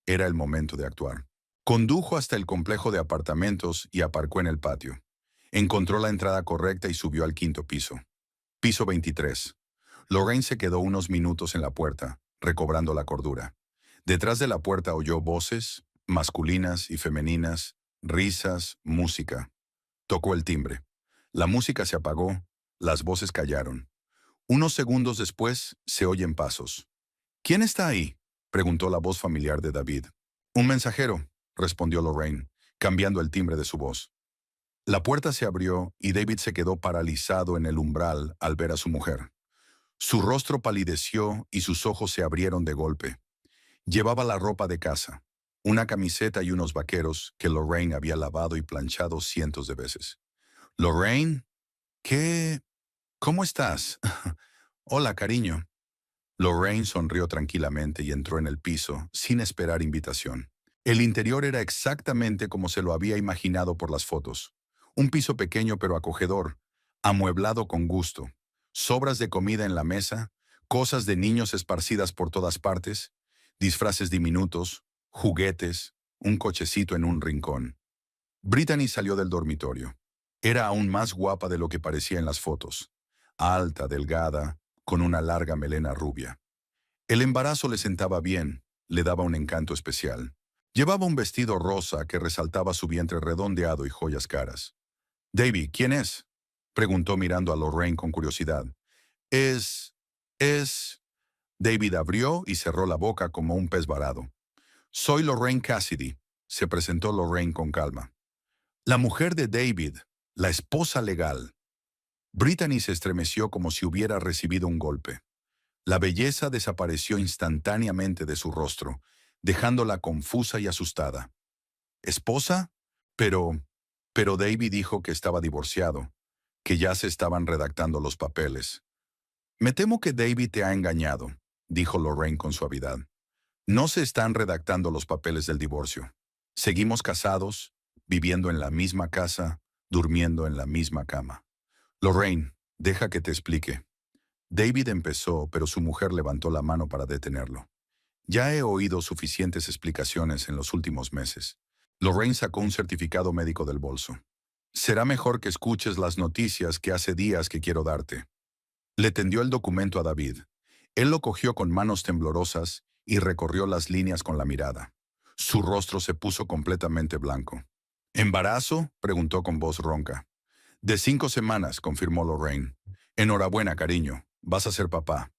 [SPEAKER 1] Era el momento de actuar. Condujo hasta el complejo de apartamentos y aparcó en el patio. Encontró la entrada correcta y subió al quinto piso. Piso 23. Lorraine se quedó unos minutos en la puerta, recobrando la cordura. Detrás de la puerta oyó voces, masculinas y femeninas, Risas, música. Tocó el timbre. La música se apagó, las voces callaron. Unos segundos después, se oyen pasos. ¿Quién está ahí?, preguntó la voz familiar de David. Un mensajero, respondió Lorraine, cambiando el timbre de su voz. La puerta se abrió y David se quedó paralizado en el umbral al ver a su mujer. Su rostro palideció y sus ojos se abrieron de golpe. Llevaba la ropa de casa, una camiseta y unos vaqueros que Lorraine había lavado y planchado cientos de veces. Lorraine, ¿qué? ¿Cómo estás? Hola, cariño. Lorraine sonrió tranquilamente y entró en el piso, sin esperar invitación. El interior era exactamente como se lo había imaginado por las fotos. Un piso pequeño pero acogedor, amueblado con gusto, sobras de comida en la mesa, cosas de niños esparcidas por todas partes, disfraces diminutos, juguetes, un cochecito en un rincón. Brittany salió del dormitorio. Era aún más guapa de lo que parecía en las fotos. Alta, delgada, con una larga melena rubia. El embarazo le sentaba bien, le daba un encanto especial. Llevaba un vestido rosa que resaltaba su vientre redondeado y joyas caras. «Davy, ¿quién es?», preguntó mirando a Lorraine con curiosidad. Es... David abrió y cerró la boca como un pez varado. «Soy Lorraine Cassidy», se presentó Lorraine con calma. «La mujer de David, la esposa legal». Brittany se estremeció como si hubiera recibido un golpe. La belleza desapareció instantáneamente de su rostro, dejándola confusa y asustada. ¿Esposa? Pero... Pero David dijo que estaba divorciado, que ya se estaban redactando los papeles. «Me temo que David te ha engañado», dijo Lorraine con suavidad. «No se están redactando los papeles del divorcio. Seguimos casados, viviendo en la misma casa, durmiendo en la misma cama». «Lorraine, deja que te explique». David empezó, pero su mujer levantó la mano para detenerlo. «Ya he oído suficientes explicaciones en los últimos meses». Lorraine sacó un certificado médico del bolso. «Será mejor que escuches las noticias que hace días que quiero darte». Le tendió el documento a David. Él lo cogió con manos temblorosas y recorrió las líneas con la mirada. Su rostro se puso completamente blanco. «¿Embarazo?», preguntó con voz ronca. «De 5 semanas», confirmó Lorraine. «Enhorabuena, cariño. Vas a ser papá».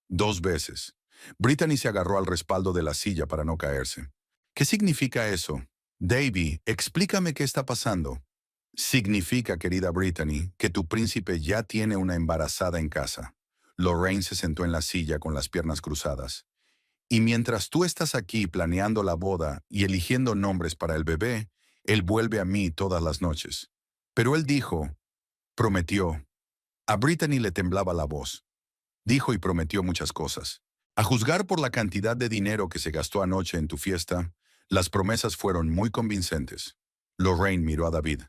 [SPEAKER 1] 2 veces. Brittany se agarró al respaldo de la silla para no caerse. «¿Qué significa eso? Davy, explícame qué está pasando». «Significa, querida Brittany, que tu príncipe ya tiene una embarazada en casa». Lorraine se sentó en la silla con las piernas cruzadas. «Y mientras tú estás aquí planeando la boda y eligiendo nombres para el bebé, él vuelve a mí todas las noches». Pero él dijo, prometió. A Brittany le temblaba la voz. Dijo y prometió muchas cosas. A juzgar por la cantidad de dinero que se gastó anoche en tu fiesta, las promesas fueron muy convincentes. Lorraine miró a David.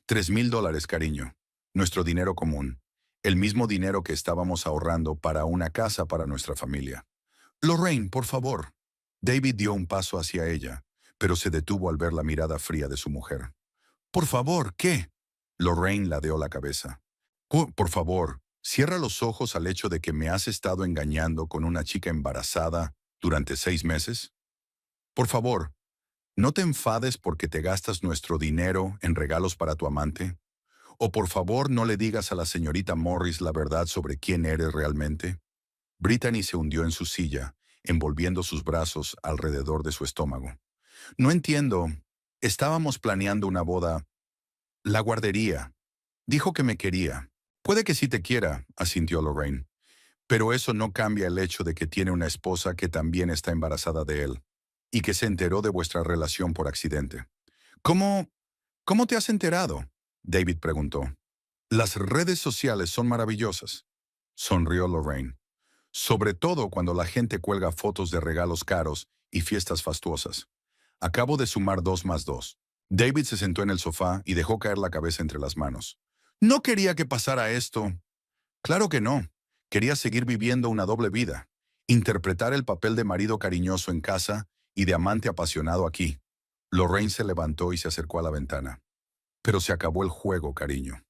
[SPEAKER 1] $3,000, cariño. Nuestro dinero común. El mismo dinero que estábamos ahorrando para una casa para nuestra familia. Lorraine, por favor. David dio un paso hacia ella, pero se detuvo al ver la mirada fría de su mujer. Por favor, ¿qué? Lorraine ladeó la cabeza. Por favor, cierra los ojos al hecho de que me has estado engañando con una chica embarazada durante 6 meses. Por favor, no te enfades porque te gastas nuestro dinero en regalos para tu amante. O por favor, no le digas a la señorita Morris la verdad sobre quién eres realmente. Brittany se hundió en su silla, envolviendo sus brazos alrededor de su estómago. No entiendo. Estábamos planeando una boda. La guardería. Dijo que me quería. Puede que sí te quiera, asintió Lorraine. Pero eso no cambia el hecho de que tiene una esposa que también está embarazada de él, y que se enteró de vuestra relación por accidente. ¿Cómo? ¿Cómo te has enterado?, David preguntó. Las redes sociales son maravillosas, sonrió Lorraine. Sobre todo cuando la gente cuelga fotos de regalos caros y fiestas fastuosas. Acabo de sumar 2 más 2. David se sentó en el sofá y dejó caer la cabeza entre las manos. No quería que pasara esto. Claro que no. Quería seguir viviendo una doble vida. Interpretar el papel de marido cariñoso en casa y de amante apasionado aquí. Lorraine se levantó y se acercó a la ventana. Pero se acabó el juego, cariño.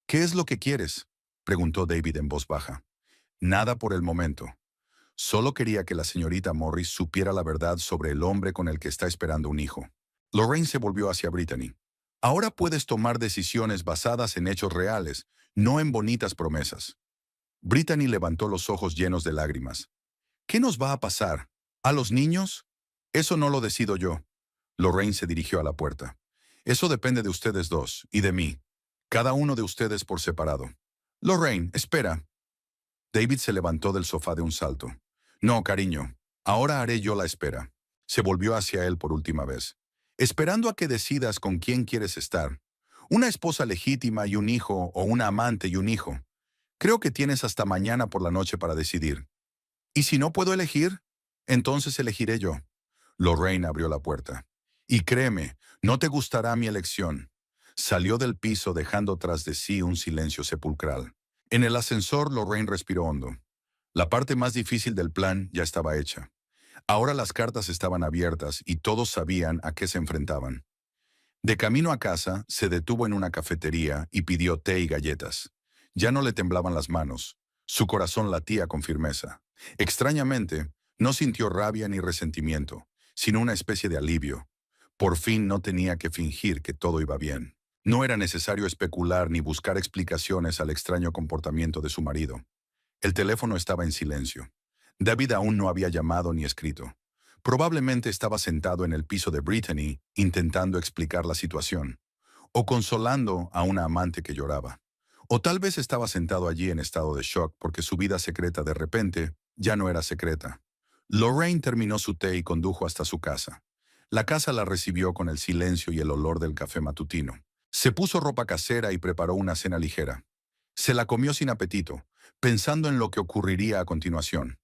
[SPEAKER 1] ¿Qué es lo que quieres?, preguntó David en voz baja. Nada por el momento. Solo quería que la señorita Morris supiera la verdad sobre el hombre con el que está esperando un hijo. Lorraine se volvió hacia Brittany. Ahora puedes tomar decisiones basadas en hechos reales, no en bonitas promesas. Brittany levantó los ojos llenos de lágrimas. ¿Qué nos va a pasar? ¿A los niños? Eso no lo decido yo. Lorraine se dirigió a la puerta. Eso depende de ustedes dos y de mí. Cada uno de ustedes por separado. Lorraine, espera. David se levantó del sofá de un salto. No, cariño. Ahora haré yo la espera. Se volvió hacia él por última vez. Esperando a que decidas con quién quieres estar. Una esposa legítima y un hijo o una amante y un hijo. Creo que tienes hasta mañana por la noche para decidir. ¿Y si no puedo elegir? Entonces elegiré yo. Lorraine abrió la puerta. Y créeme, no te gustará mi elección. Salió del piso dejando tras de sí un silencio sepulcral. En el ascensor, Lorraine respiró hondo. La parte más difícil del plan ya estaba hecha. Ahora las cartas estaban abiertas y todos sabían a qué se enfrentaban. De camino a casa, se detuvo en una cafetería y pidió té y galletas. Ya no le temblaban las manos. Su corazón latía con firmeza. Extrañamente, no sintió rabia ni resentimiento, sino una especie de alivio. Por fin no tenía que fingir que todo iba bien. No era necesario especular ni buscar explicaciones al extraño comportamiento de su marido. El teléfono estaba en silencio. David aún no había llamado ni escrito. Probablemente estaba sentado en el piso de Brittany intentando explicar la situación, o consolando a una amante que lloraba. O tal vez estaba sentado allí en estado de shock porque su vida secreta de repente ya no era secreta. Lorraine terminó su té y condujo hasta su casa. La casa la recibió con el silencio y el olor del café matutino. Se puso ropa casera y preparó una cena ligera. Se la comió sin apetito, pensando en lo que ocurriría a continuación.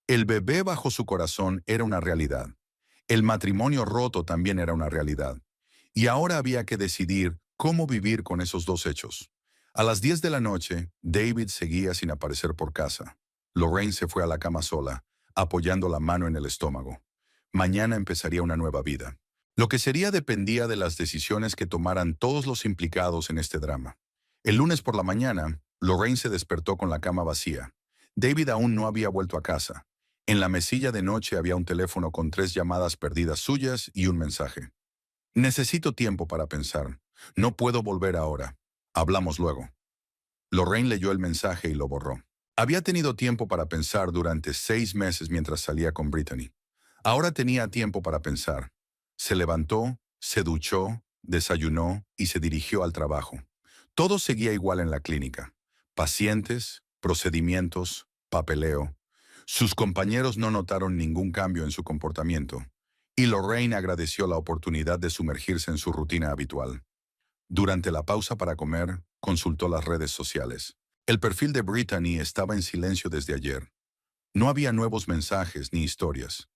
[SPEAKER 1] El bebé bajo su corazón era una realidad. El matrimonio roto también era una realidad. Y ahora había que decidir cómo vivir con esos dos hechos. A las 10 de la noche, David seguía sin aparecer por casa. Lorraine se fue a la cama sola, apoyando la mano en el estómago. Mañana empezaría una nueva vida. Lo que sería dependía de las decisiones que tomaran todos los implicados en este drama. El lunes por la mañana, Lorraine se despertó con la cama vacía. David aún no había vuelto a casa. En la mesilla de noche había un teléfono con 3 llamadas perdidas suyas y un mensaje. Necesito tiempo para pensar. No puedo volver ahora. Hablamos luego. Lorraine leyó el mensaje y lo borró. Había tenido tiempo para pensar durante 6 meses mientras salía con Brittany. Ahora tenía tiempo para pensar. Se levantó, se duchó, desayunó y se dirigió al trabajo. Todo seguía igual en la clínica. Pacientes, procedimientos, papeleo. Sus compañeros no notaron ningún cambio en su comportamiento, y Lorraine agradeció la oportunidad de sumergirse en su rutina habitual. Durante la pausa para comer, consultó las redes sociales. El perfil de Brittany estaba en silencio desde ayer. No había nuevos mensajes ni historias.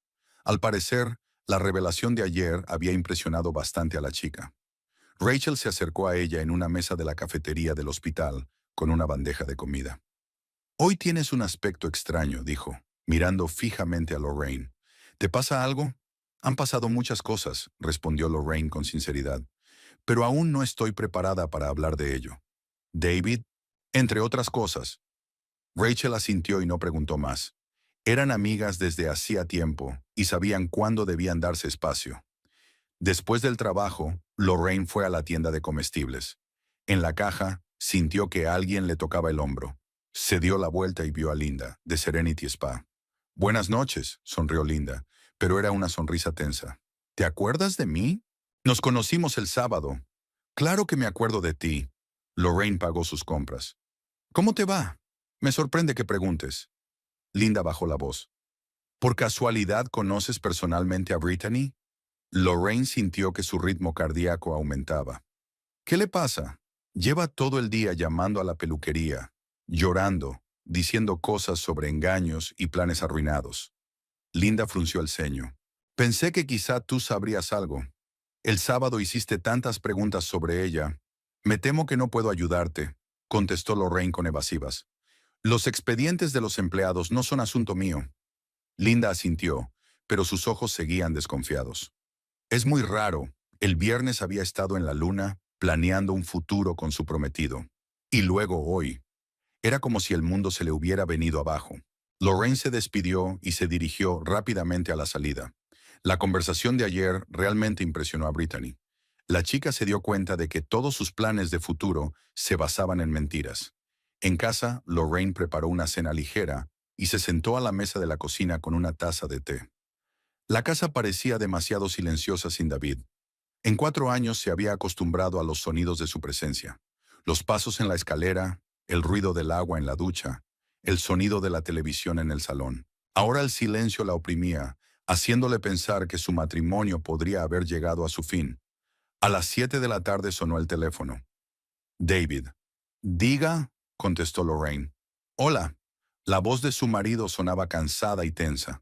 [SPEAKER 1] Al parecer, la revelación de ayer había impresionado bastante a la chica. Rachel se acercó a ella en una mesa de la cafetería del hospital con una bandeja de comida. Hoy tienes un aspecto extraño, dijo, mirando fijamente a Lorraine. ¿Te pasa algo? Han pasado muchas cosas, respondió Lorraine con sinceridad, pero aún no estoy preparada para hablar de ello. David, entre otras cosas. Rachel asintió y no preguntó más. Eran amigas desde hacía tiempo y sabían cuándo debían darse espacio. Después del trabajo, Lorraine fue a la tienda de comestibles. En la caja, sintió que alguien le tocaba el hombro. Se dio la vuelta y vio a Linda, de Serenity Spa. Buenas noches, sonrió Linda, pero era una sonrisa tensa. ¿Te acuerdas de mí? Nos conocimos el sábado. Claro que me acuerdo de ti. Lorraine pagó sus compras. ¿Cómo te va? Me sorprende que preguntes. Linda bajó la voz. ¿Por casualidad conoces personalmente a Brittany? Lorraine sintió que su ritmo cardíaco aumentaba. ¿Qué le pasa? Lleva todo el día llamando a la peluquería, llorando, diciendo cosas sobre engaños y planes arruinados. Linda frunció el ceño. Pensé que quizá tú sabrías algo. El sábado hiciste tantas preguntas sobre ella. Me temo que no puedo ayudarte, contestó Lorraine con evasivas. Los expedientes de los empleados no son asunto mío. Linda asintió, pero sus ojos seguían desconfiados. Es muy raro. El viernes había estado en la luna, planeando un futuro con su prometido. Y luego hoy. Era como si el mundo se le hubiera venido abajo. Lorraine se despidió y se dirigió rápidamente a la salida. La conversación de ayer realmente impresionó a Brittany. La chica se dio cuenta de que todos sus planes de futuro se basaban en mentiras. En casa, Lorraine preparó una cena ligera y se sentó a la mesa de la cocina con una taza de té. La casa parecía demasiado silenciosa sin David. En 4 años se había acostumbrado a los sonidos de su presencia. Los pasos en la escalera, el ruido del agua en la ducha, el sonido de la televisión en el salón. Ahora el silencio la oprimía, haciéndole pensar que su matrimonio podría haber llegado a su fin. A las 7 de la tarde sonó el teléfono. David. Diga, contestó Lorraine. Hola. La voz de su marido sonaba cansada y tensa.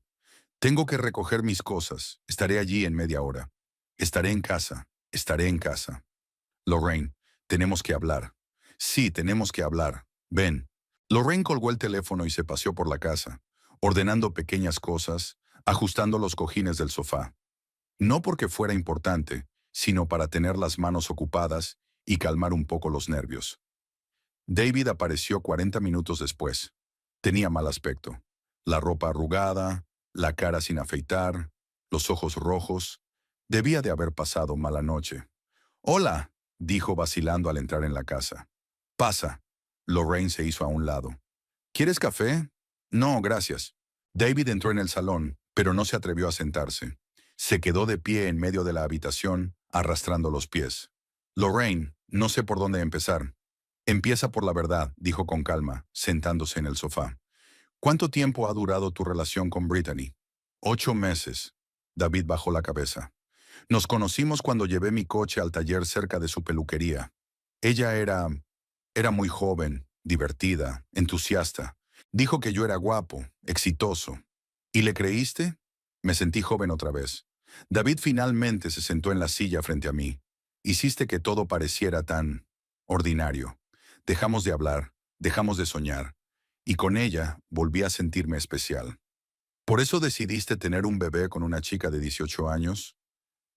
[SPEAKER 1] Tengo que recoger mis cosas. Estaré allí en media hora. Estaré en casa. Estaré en casa. Lorraine, tenemos que hablar. Sí, tenemos que hablar. Ven. Lorraine colgó el teléfono y se paseó por la casa, ordenando pequeñas cosas, ajustando los cojines del sofá. No porque fuera importante, sino para tener las manos ocupadas y calmar un poco los nervios. David apareció 40 minutos después. Tenía mal aspecto. La ropa arrugada, la cara sin afeitar, los ojos rojos. Debía de haber pasado mala noche. Hola, dijo vacilando al entrar en la casa. Pasa. Lorraine se hizo a un lado. ¿Quieres café? No, gracias. David entró en el salón, pero no se atrevió a sentarse. Se quedó de pie en medio de la habitación, arrastrando los pies. Lorraine, no sé por dónde empezar. Empieza por la verdad, dijo con calma, sentándose en el sofá. ¿Cuánto tiempo ha durado tu relación con Brittany? 8 meses. David bajó la cabeza. Nos conocimos cuando llevé mi coche al taller cerca de su peluquería. Ella era muy joven, divertida, entusiasta. Dijo que yo era guapo, exitoso. ¿Y le creíste? Me sentí joven otra vez. David finalmente se sentó en la silla frente a mí. Hiciste que todo pareciera tan ordinario. Dejamos de hablar, dejamos de soñar. Y con ella volví a sentirme especial. ¿Por eso decidiste tener un bebé con una chica de 18 años?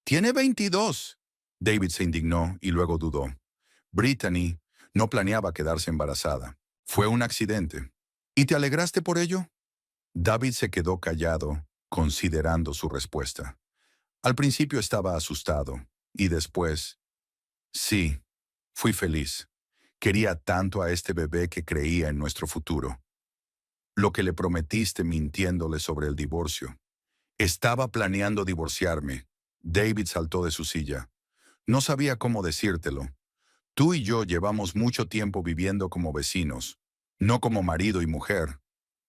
[SPEAKER 1] Tiene 22. David se indignó y luego dudó. Brittany no planeaba quedarse embarazada. Fue un accidente. ¿Y te alegraste por ello? David se quedó callado, considerando su respuesta. Al principio estaba asustado, y después, sí, fui feliz. Quería tanto a este bebé que creía en nuestro futuro. Lo que le prometiste mintiéndole sobre el divorcio. Estaba planeando divorciarme. David saltó de su silla. No sabía cómo decírtelo. Tú y yo llevamos mucho tiempo viviendo como vecinos, no como marido y mujer.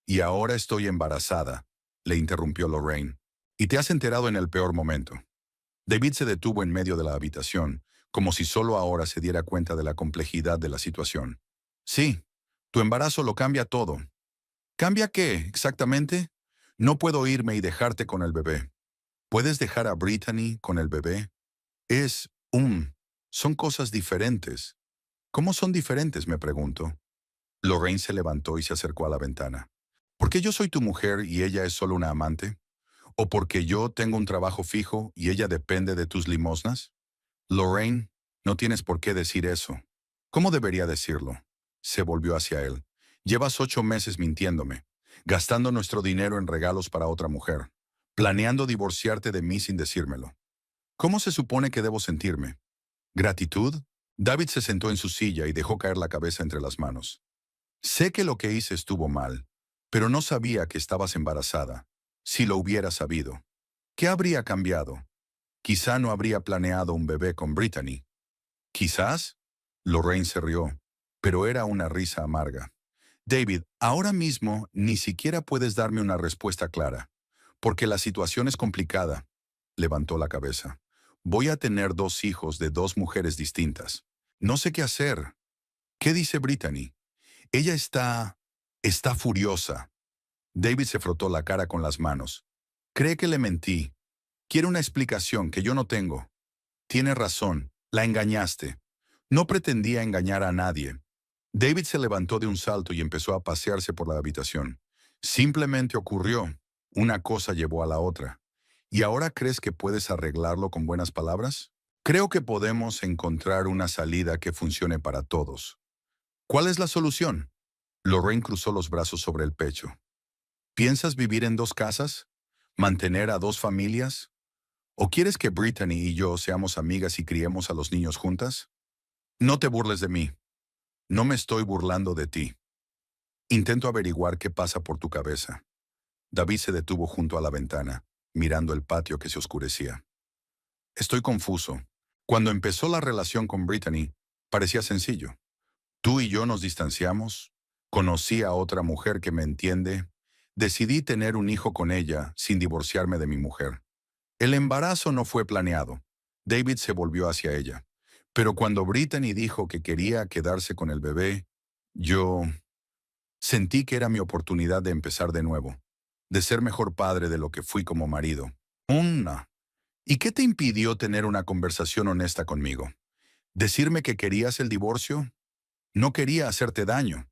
[SPEAKER 1] Y ahora estoy embarazada, le interrumpió Lorraine. Y te has enterado en el peor momento. David se detuvo en medio de la habitación, como si solo ahora se diera cuenta de la complejidad de la situación. Sí, tu embarazo lo cambia todo. ¿Cambia qué, exactamente? No puedo irme y dejarte con el bebé. ¿Puedes dejar a Brittany con el bebé? Es Son cosas diferentes. ¿Cómo son diferentes?, me pregunto. Lorraine se levantó y se acercó a la ventana. ¿Por qué yo soy tu mujer y ella es solo una amante? ¿O porque yo tengo un trabajo fijo y ella depende de tus limosnas? Lorraine, no tienes por qué decir eso. ¿Cómo debería decirlo? Se volvió hacia él. Llevas 8 meses mintiéndome, gastando nuestro dinero en regalos para otra mujer, planeando divorciarte de mí sin decírmelo. ¿Cómo se supone que debo sentirme? ¿Gratitud? David se sentó en su silla y dejó caer la cabeza entre las manos. Sé que lo que hice estuvo mal, pero no sabía que estabas embarazada. Si lo hubiera sabido, ¿qué habría cambiado? Quizá no habría planeado un bebé con Brittany. ¿Quizás? Lorraine se rió, pero era una risa amarga. David, ahora mismo ni siquiera puedes darme una respuesta clara, porque la situación es complicada. Levantó la cabeza. Voy a tener 2 hijos de 2 mujeres distintas. No sé qué hacer. ¿Qué dice Brittany? Ella está furiosa. David se frotó la cara con las manos. Cree que le mentí. Quiere una explicación que yo no tengo. Tiene razón, la engañaste. No pretendía engañar a nadie. David se levantó de un salto y empezó a pasearse por la habitación. Simplemente ocurrió. Una cosa llevó a la otra. ¿Y ahora crees que puedes arreglarlo con buenas palabras? Creo que podemos encontrar una salida que funcione para todos. ¿Cuál es la solución? Lorraine cruzó los brazos sobre el pecho. ¿Piensas vivir en 2 casas? ¿Mantener a 2 familias? ¿O quieres que Brittany y yo seamos amigas y criemos a los niños juntas? No te burles de mí. No me estoy burlando de ti. Intento averiguar qué pasa por tu cabeza. David se detuvo junto a la ventana, mirando el patio que se oscurecía. Estoy confuso. Cuando empezó la relación con Brittany, parecía sencillo. Tú y yo nos distanciamos, conocí a otra mujer que me entiende, decidí tener un hijo con ella sin divorciarme de mi mujer. El embarazo no fue planeado. David se volvió hacia ella. Pero cuando Brittany dijo que quería quedarse con el bebé, yo sentí que era mi oportunidad de empezar de nuevo, de ser mejor padre de lo que fui como marido. Una. ¿Y qué te impidió tener una conversación honesta conmigo? ¿Decirme que querías el divorcio? No quería hacerte daño.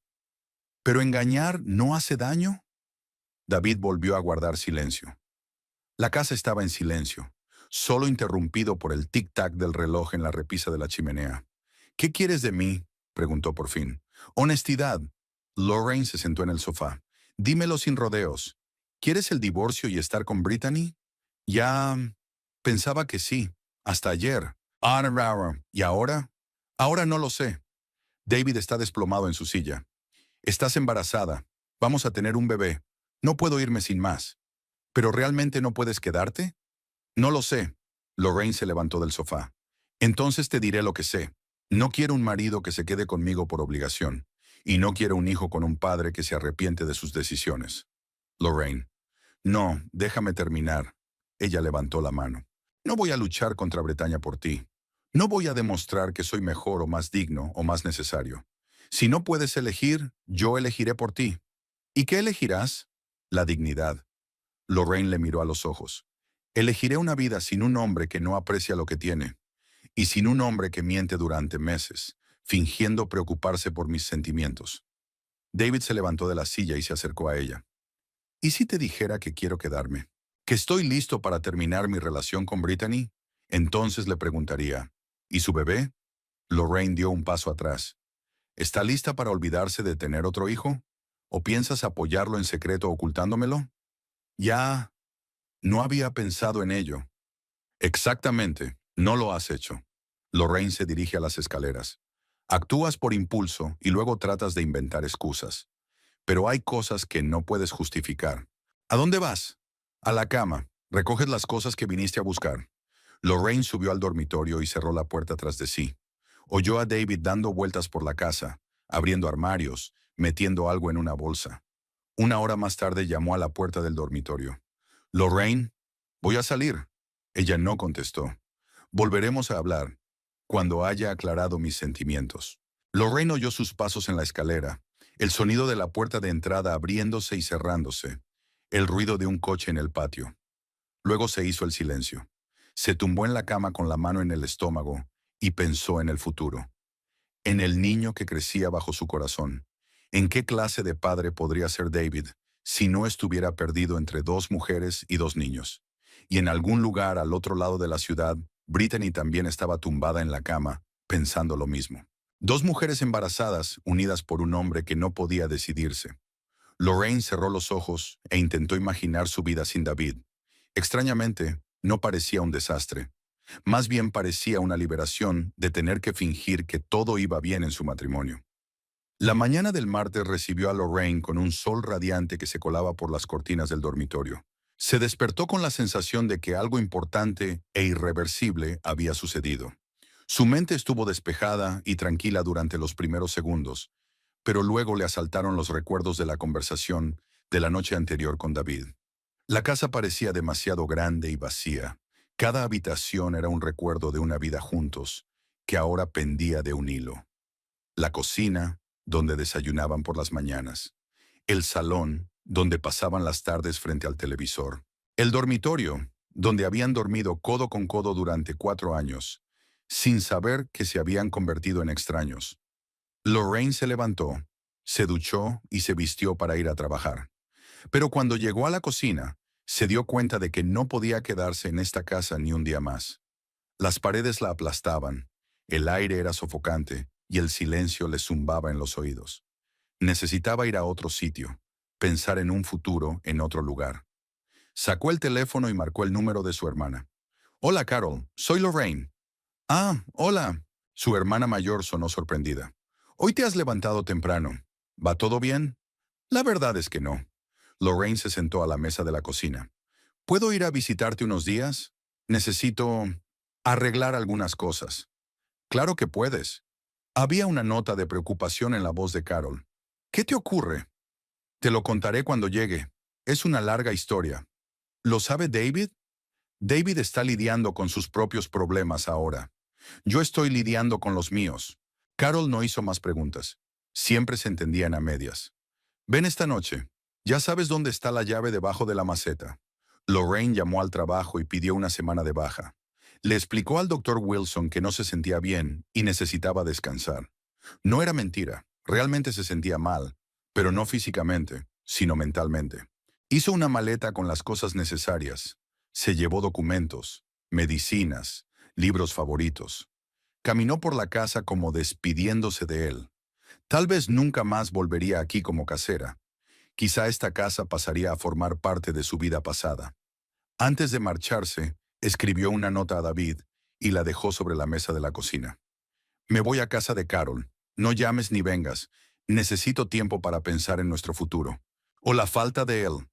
[SPEAKER 1] ¿Pero engañar no hace daño? David volvió a guardar silencio. La casa estaba en silencio, solo interrumpido por el tic-tac del reloj en la repisa de la chimenea. ¿Qué quieres de mí?, preguntó por fin. Honestidad. Lorraine se sentó en el sofá. Dímelo sin rodeos. ¿Quieres el divorcio y estar con Brittany? Ya pensaba que sí, hasta ayer. ¿Y ahora? Ahora no lo sé. David está desplomado en su silla. Estás embarazada. Vamos a tener un bebé. No puedo irme sin más. ¿Pero realmente no puedes quedarte? No lo sé. Lorraine se levantó del sofá. Entonces te diré lo que sé. No quiero un marido que se quede conmigo por obligación. Y no quiero un hijo con un padre que se arrepiente de sus decisiones. Lorraine. No, déjame terminar. Ella levantó la mano. No voy a luchar contra Bretaña por ti. No voy a demostrar que soy mejor o más digno o más necesario. Si no puedes elegir, yo elegiré por ti. ¿Y qué elegirás? La dignidad. Lorraine le miró a los ojos. Elegiré una vida sin un hombre que no aprecia lo que tiene, y sin un hombre que miente durante meses, fingiendo preocuparse por mis sentimientos. David se levantó de la silla y se acercó a ella. ¿Y si te dijera que quiero quedarme? ¿Que estoy listo para terminar mi relación con Brittany? Entonces le preguntaría, ¿y su bebé? Lorraine dio un paso atrás. ¿Está lista para olvidarse de tener otro hijo? ¿O piensas apoyarlo en secreto ocultándomelo? Ya, no había pensado en ello. Exactamente, no lo has hecho. Lorraine se dirige a las escaleras. Actúas por impulso y luego tratas de inventar excusas. Pero hay cosas que no puedes justificar. ¿A dónde vas? A la cama. Recoges las cosas que viniste a buscar. Lorraine subió al dormitorio y cerró la puerta tras de sí. Oyó a David dando vueltas por la casa, abriendo armarios, metiendo algo en una bolsa. Una hora más tarde llamó a la puerta del dormitorio. Lorraine, voy a salir. Ella no contestó. Volveremos a hablar cuando haya aclarado mis sentimientos. Lorraine oyó sus pasos en la escalera, el sonido de la puerta de entrada abriéndose y cerrándose, el ruido de un coche en el patio. Luego se hizo el silencio. Se tumbó en la cama con la mano en el estómago y pensó en el futuro, en el niño que crecía bajo su corazón. ¿En qué clase de padre podría ser David si no estuviera perdido entre dos mujeres y dos niños? Y en algún lugar al otro lado de la ciudad, Brittany también estaba tumbada en la cama, pensando lo mismo. Dos mujeres embarazadas, unidas por un hombre que no podía decidirse. Lorraine cerró los ojos e intentó imaginar su vida sin David. Extrañamente, no parecía un desastre. Más bien parecía una liberación de tener que fingir que todo iba bien en su matrimonio. La mañana del martes recibió a Lorraine con un sol radiante que se colaba por las cortinas del dormitorio. Se despertó con la sensación de que algo importante e irreversible había sucedido. Su mente estuvo despejada y tranquila durante los primeros segundos, pero luego le asaltaron los recuerdos de la conversación de la noche anterior con David. La casa parecía demasiado grande y vacía. Cada habitación era un recuerdo de una vida juntos, que ahora pendía de un hilo. La cocina, donde desayunaban por las mañanas. El salón, donde pasaban las tardes frente al televisor. El dormitorio, donde habían dormido codo con codo durante 4 años, sin saber que se habían convertido en extraños. Lorraine se levantó, se duchó y se vistió para ir a trabajar. Pero cuando llegó a la cocina, se dio cuenta de que no podía quedarse en esta casa ni un día más. Las paredes la aplastaban, el aire era sofocante y el silencio le zumbaba en los oídos. Necesitaba ir a otro sitio, pensar en un futuro en otro lugar. Sacó el teléfono y marcó el número de su hermana. Hola, Carol. Soy Lorraine. Ah, hola. Su hermana mayor sonó sorprendida. Hoy te has levantado temprano. ¿Va todo bien? La verdad es que no. Lorraine se sentó a la mesa de la cocina. ¿Puedo ir a visitarte unos días? Necesito arreglar algunas cosas. Claro que puedes. Había una nota de preocupación en la voz de Carol. ¿Qué te ocurre? Te lo contaré cuando llegue. Es una larga historia. ¿Lo sabe David? David está lidiando con sus propios problemas ahora. Yo estoy lidiando con los míos. Carol no hizo más preguntas. Siempre se entendían a medias. Ven esta noche. Ya sabes dónde está la llave debajo de la maceta. Lorraine llamó al trabajo y pidió una semana de baja. Le explicó al doctor Wilson que no se sentía bien y necesitaba descansar. No era mentira, realmente se sentía mal, pero no físicamente, sino mentalmente. Hizo una maleta con las cosas necesarias. Se llevó documentos, medicinas, libros favoritos. Caminó por la casa como despidiéndose de él. Tal vez nunca más volvería aquí como casera. Quizá esta casa pasaría a formar parte de su vida pasada. Antes de marcharse, escribió una nota a David y la dejó sobre la mesa de la cocina. Me voy a casa de Carol. No llames ni vengas. Necesito tiempo para pensar en nuestro futuro. O la falta de él.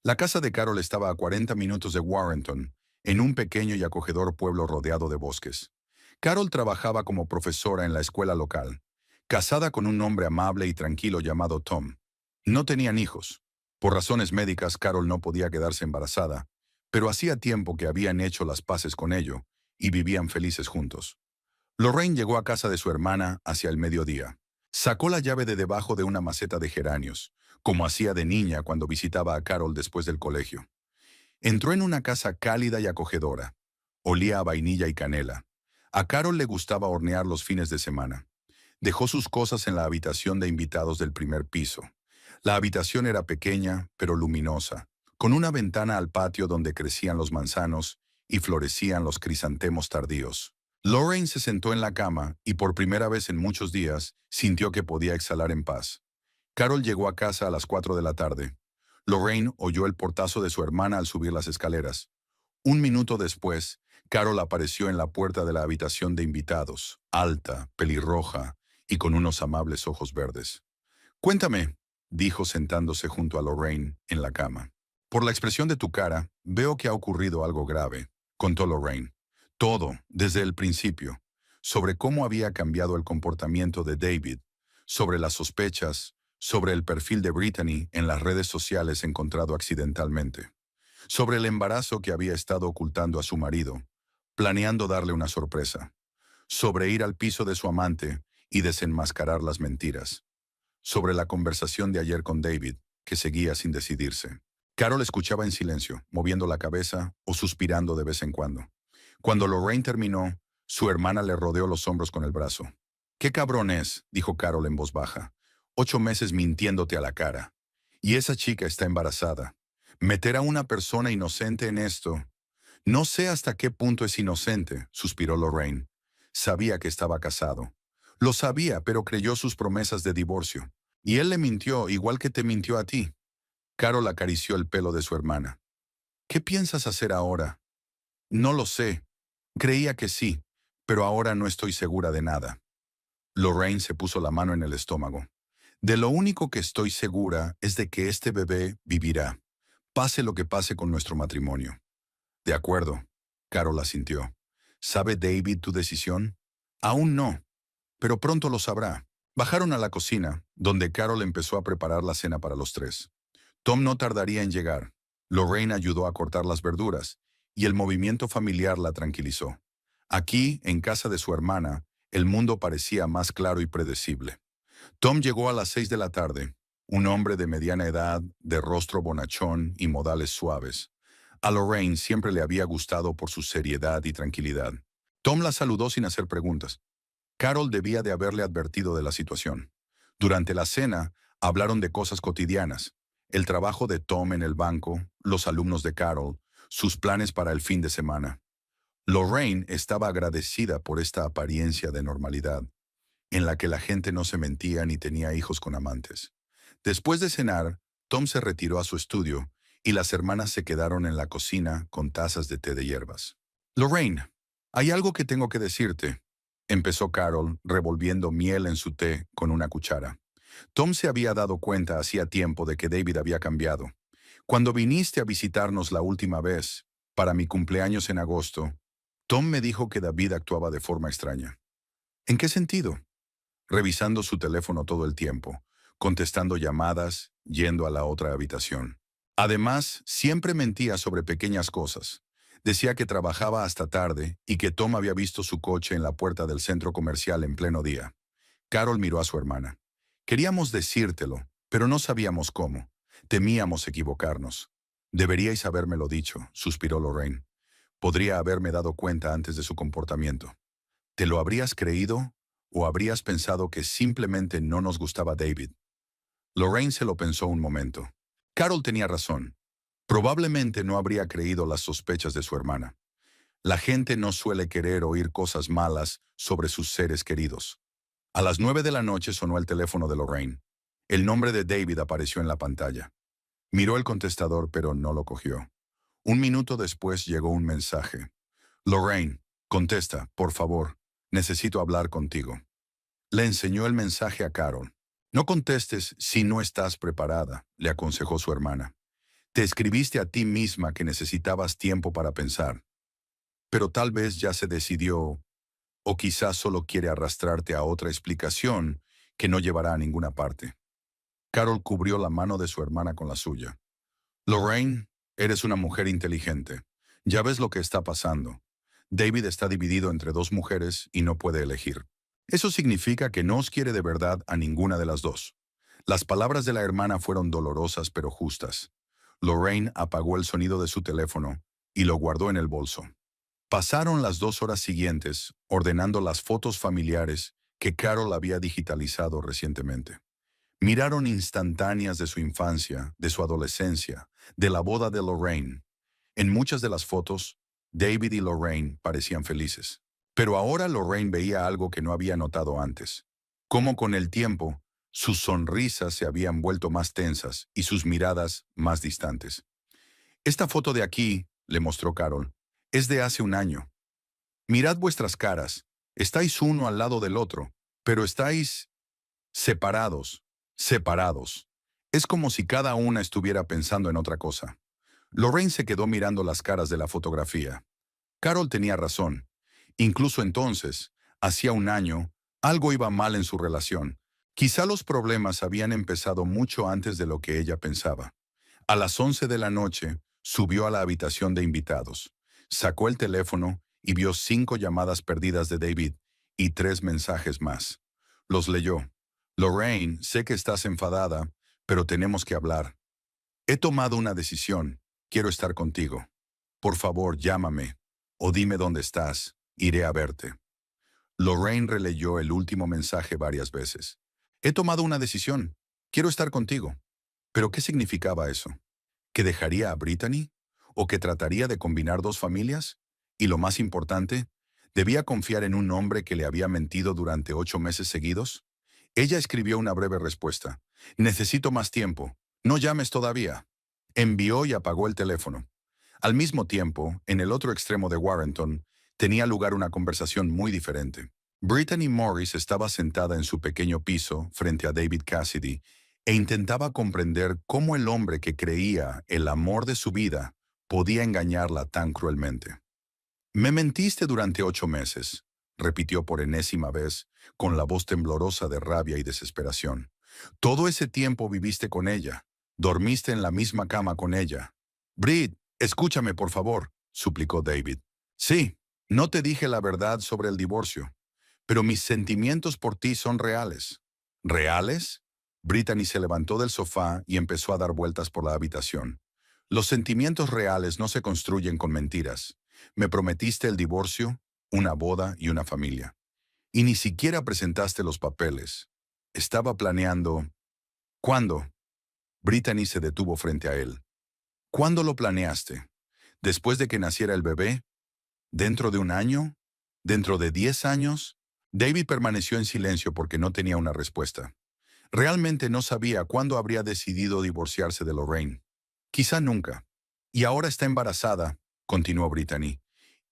[SPEAKER 1] La casa de Carol estaba a 40 minutos de Warrenton, en un pequeño y acogedor pueblo rodeado de bosques. Carol trabajaba como profesora en la escuela local, casada con un hombre amable y tranquilo llamado Tom. No tenían hijos. Por razones médicas, Carol no podía quedarse embarazada, pero hacía tiempo que habían hecho las paces con ello y vivían felices juntos. Lorraine llegó a casa de su hermana hacia el mediodía. Sacó la llave de debajo de una maceta de geranios, como hacía de niña cuando visitaba a Carol después del colegio. Entró en una casa cálida y acogedora. Olía a vainilla y canela. A Carol le gustaba hornear los fines de semana. Dejó sus cosas en la habitación de invitados del primer piso. La habitación era pequeña, pero luminosa, con una ventana al patio donde crecían los manzanos y florecían los crisantemos tardíos. Lorraine se sentó en la cama y por primera vez en muchos días sintió que podía exhalar en paz. Carol llegó a casa a las 4 de la tarde. Lorraine oyó el portazo de su hermana al subir las escaleras. Un minuto después, Carol apareció en la puerta de la habitación de invitados, alta, pelirroja y con unos amables ojos verdes. Cuéntame, dijo sentándose junto a Lorraine en la cama. Por la expresión de tu cara, veo que ha ocurrido algo grave, contó Lorraine. Todo, desde el principio, sobre cómo había cambiado el comportamiento de David, sobre las sospechas, sobre el perfil de Brittany en las redes sociales encontrado accidentalmente, sobre el embarazo que había estado ocultando a su marido, planeando darle una sorpresa, sobre ir al piso de su amante y desenmascarar las mentiras, sobre la conversación de ayer con David, que seguía sin decidirse. Carol escuchaba en silencio, moviendo la cabeza o suspirando de vez en cuando. Cuando Lorraine terminó, su hermana le rodeó los hombros con el brazo. «¿Qué cabrón es?», dijo Carol en voz baja. «8 meses mintiéndote a la cara. Y esa chica está embarazada. Meter a una persona inocente en esto. No sé hasta qué punto es inocente», suspiró Lorraine. Sabía que estaba casado. Lo sabía, pero creyó sus promesas de divorcio. Y él le mintió, igual que te mintió a ti. Carol acarició el pelo de su hermana. «¿Qué piensas hacer ahora?» «No lo sé. Creía que sí, pero ahora no estoy segura de nada». Lorraine se puso la mano en el estómago. «De lo único que estoy segura es de que este bebé vivirá, pase lo que pase con nuestro matrimonio». «De acuerdo», Carol asintió. «¿Sabe David tu decisión?» «Aún no, pero pronto lo sabrá». Bajaron a la cocina, donde Carol empezó a preparar la cena para los tres. Tom no tardaría en llegar. Lorraine ayudó a cortar las verduras, y el movimiento familiar la tranquilizó. Aquí, en casa de su hermana, el mundo parecía más claro y predecible. Tom llegó a las 6 de la tarde, un hombre de mediana edad, de rostro bonachón y modales suaves. A Lorraine siempre le había gustado por su seriedad y tranquilidad. Tom la saludó sin hacer preguntas. Carol debía de haberle advertido de la situación. Durante la cena, hablaron de cosas cotidianas: el trabajo de Tom en el banco, los alumnos de Carol, sus planes para el fin de semana. Lorraine estaba agradecida por esta apariencia de normalidad, en la que la gente no se mentía ni tenía hijos con amantes. Después de cenar, Tom se retiró a su estudio y las hermanas se quedaron en la cocina con tazas de té de hierbas. Lorraine, hay algo que tengo que decirte, empezó Carol, revolviendo miel en su té con una cuchara. Tom se había dado cuenta hacía tiempo de que David había cambiado. Cuando viniste a visitarnos la última vez, para mi cumpleaños en agosto, Tom me dijo que David actuaba de forma extraña. ¿En qué sentido? Revisando su teléfono todo el tiempo, contestando llamadas, yendo a la otra habitación. Además, siempre mentía sobre pequeñas cosas. Decía que trabajaba hasta tarde y que Tom había visto su coche en la puerta del centro comercial en pleno día. Carol miró a su hermana. Queríamos decírtelo, pero no sabíamos cómo. Temíamos equivocarnos. Deberíais habérmelo dicho, suspiró Lorraine. Podría haberme dado cuenta antes de su comportamiento. ¿Te lo habrías creído o habrías pensado que simplemente no nos gustaba David? Lorraine se lo pensó un momento. Carol tenía razón. Probablemente no habría creído las sospechas de su hermana. La gente no suele querer oír cosas malas sobre sus seres queridos. A las 9 de la noche sonó el teléfono de Lorraine. El nombre de David apareció en la pantalla. Miró el contestador, pero no lo cogió. Un minuto después llegó un mensaje. Lorraine, contesta, por favor. Necesito hablar contigo. Le enseñó el mensaje a Carol. No contestes si no estás preparada, le aconsejó su hermana. Te escribiste a ti misma que necesitabas tiempo para pensar. Pero tal vez ya se decidió, o quizás solo quiere arrastrarte a otra explicación que no llevará a ninguna parte. Carol cubrió la mano de su hermana con la suya. Lorraine, eres una mujer inteligente. Ya ves lo que está pasando. David está dividido entre dos mujeres y no puede elegir. Eso significa que no os quiere de verdad a ninguna de las dos. Las palabras de la hermana fueron dolorosas pero justas. Lorraine apagó el sonido de su teléfono y lo guardó en el bolso. Pasaron las 2 horas siguientes ordenando las fotos familiares que Carol había digitalizado recientemente. Miraron instantáneas de su infancia, de su adolescencia, de la boda de Lorraine. En muchas de las fotos, David y Lorraine parecían felices. Pero ahora Lorraine veía algo que no había notado antes. Cómo con el tiempo, sus sonrisas se habían vuelto más tensas y sus miradas más distantes. Esta foto de aquí, le mostró Carol, es de hace un año. Mirad vuestras caras. Estáis uno al lado del otro, pero estáis separados, separados. Es como si cada una estuviera pensando en otra cosa. Lorraine se quedó mirando las caras de la fotografía. Carol tenía razón. Incluso entonces, hacía un año, algo iba mal en su relación. Quizá los problemas habían empezado mucho antes de lo que ella pensaba. A las 11 de la noche, subió a la habitación de invitados. Sacó el teléfono y vio 5 llamadas perdidas de David y 3 mensajes más. Los leyó. Lorraine, sé que estás enfadada, pero tenemos que hablar. He tomado una decisión. Quiero estar contigo. Por favor, llámame o dime dónde estás. Iré a verte. Lorraine releyó el último mensaje varias veces. He tomado una decisión. Quiero estar contigo. ¿Pero qué significaba eso? ¿Que dejaría a Brittany? ¿O que trataría de combinar dos familias? Y lo más importante, ¿debía confiar en un hombre que le había mentido durante 8 meses seguidos? Ella escribió una breve respuesta. Necesito más tiempo. No llames todavía. Envió y apagó el teléfono. Al mismo tiempo, en el otro extremo de Warrenton, tenía lugar una conversación muy diferente. Brittany Morris estaba sentada en su pequeño piso frente a David Cassidy e intentaba comprender cómo el hombre que creía el amor de su vida podía engañarla tan cruelmente. Me mentiste durante 8 meses, repitió por enésima vez, con la voz temblorosa de rabia y desesperación. Todo ese tiempo viviste con ella, dormiste en la misma cama con ella. Brit, escúchame por favor, suplicó David. Sí, no te dije la verdad sobre el divorcio, pero mis sentimientos por ti son reales. ¿Reales? Brittany se levantó del sofá y empezó a dar vueltas por la habitación. Los sentimientos reales no se construyen con mentiras. Me prometiste el divorcio, una boda y una familia. Y ni siquiera presentaste los papeles. Estaba planeando... ¿Cuándo? Brittany se detuvo frente a él. ¿Cuándo lo planeaste? ¿Después de que naciera el bebé? ¿Dentro de un año? ¿Dentro de 10 años? David permaneció en silencio porque no tenía una respuesta. Realmente no sabía cuándo habría decidido divorciarse de Lorraine. Quizá nunca. Y ahora está embarazada, continuó Brittany.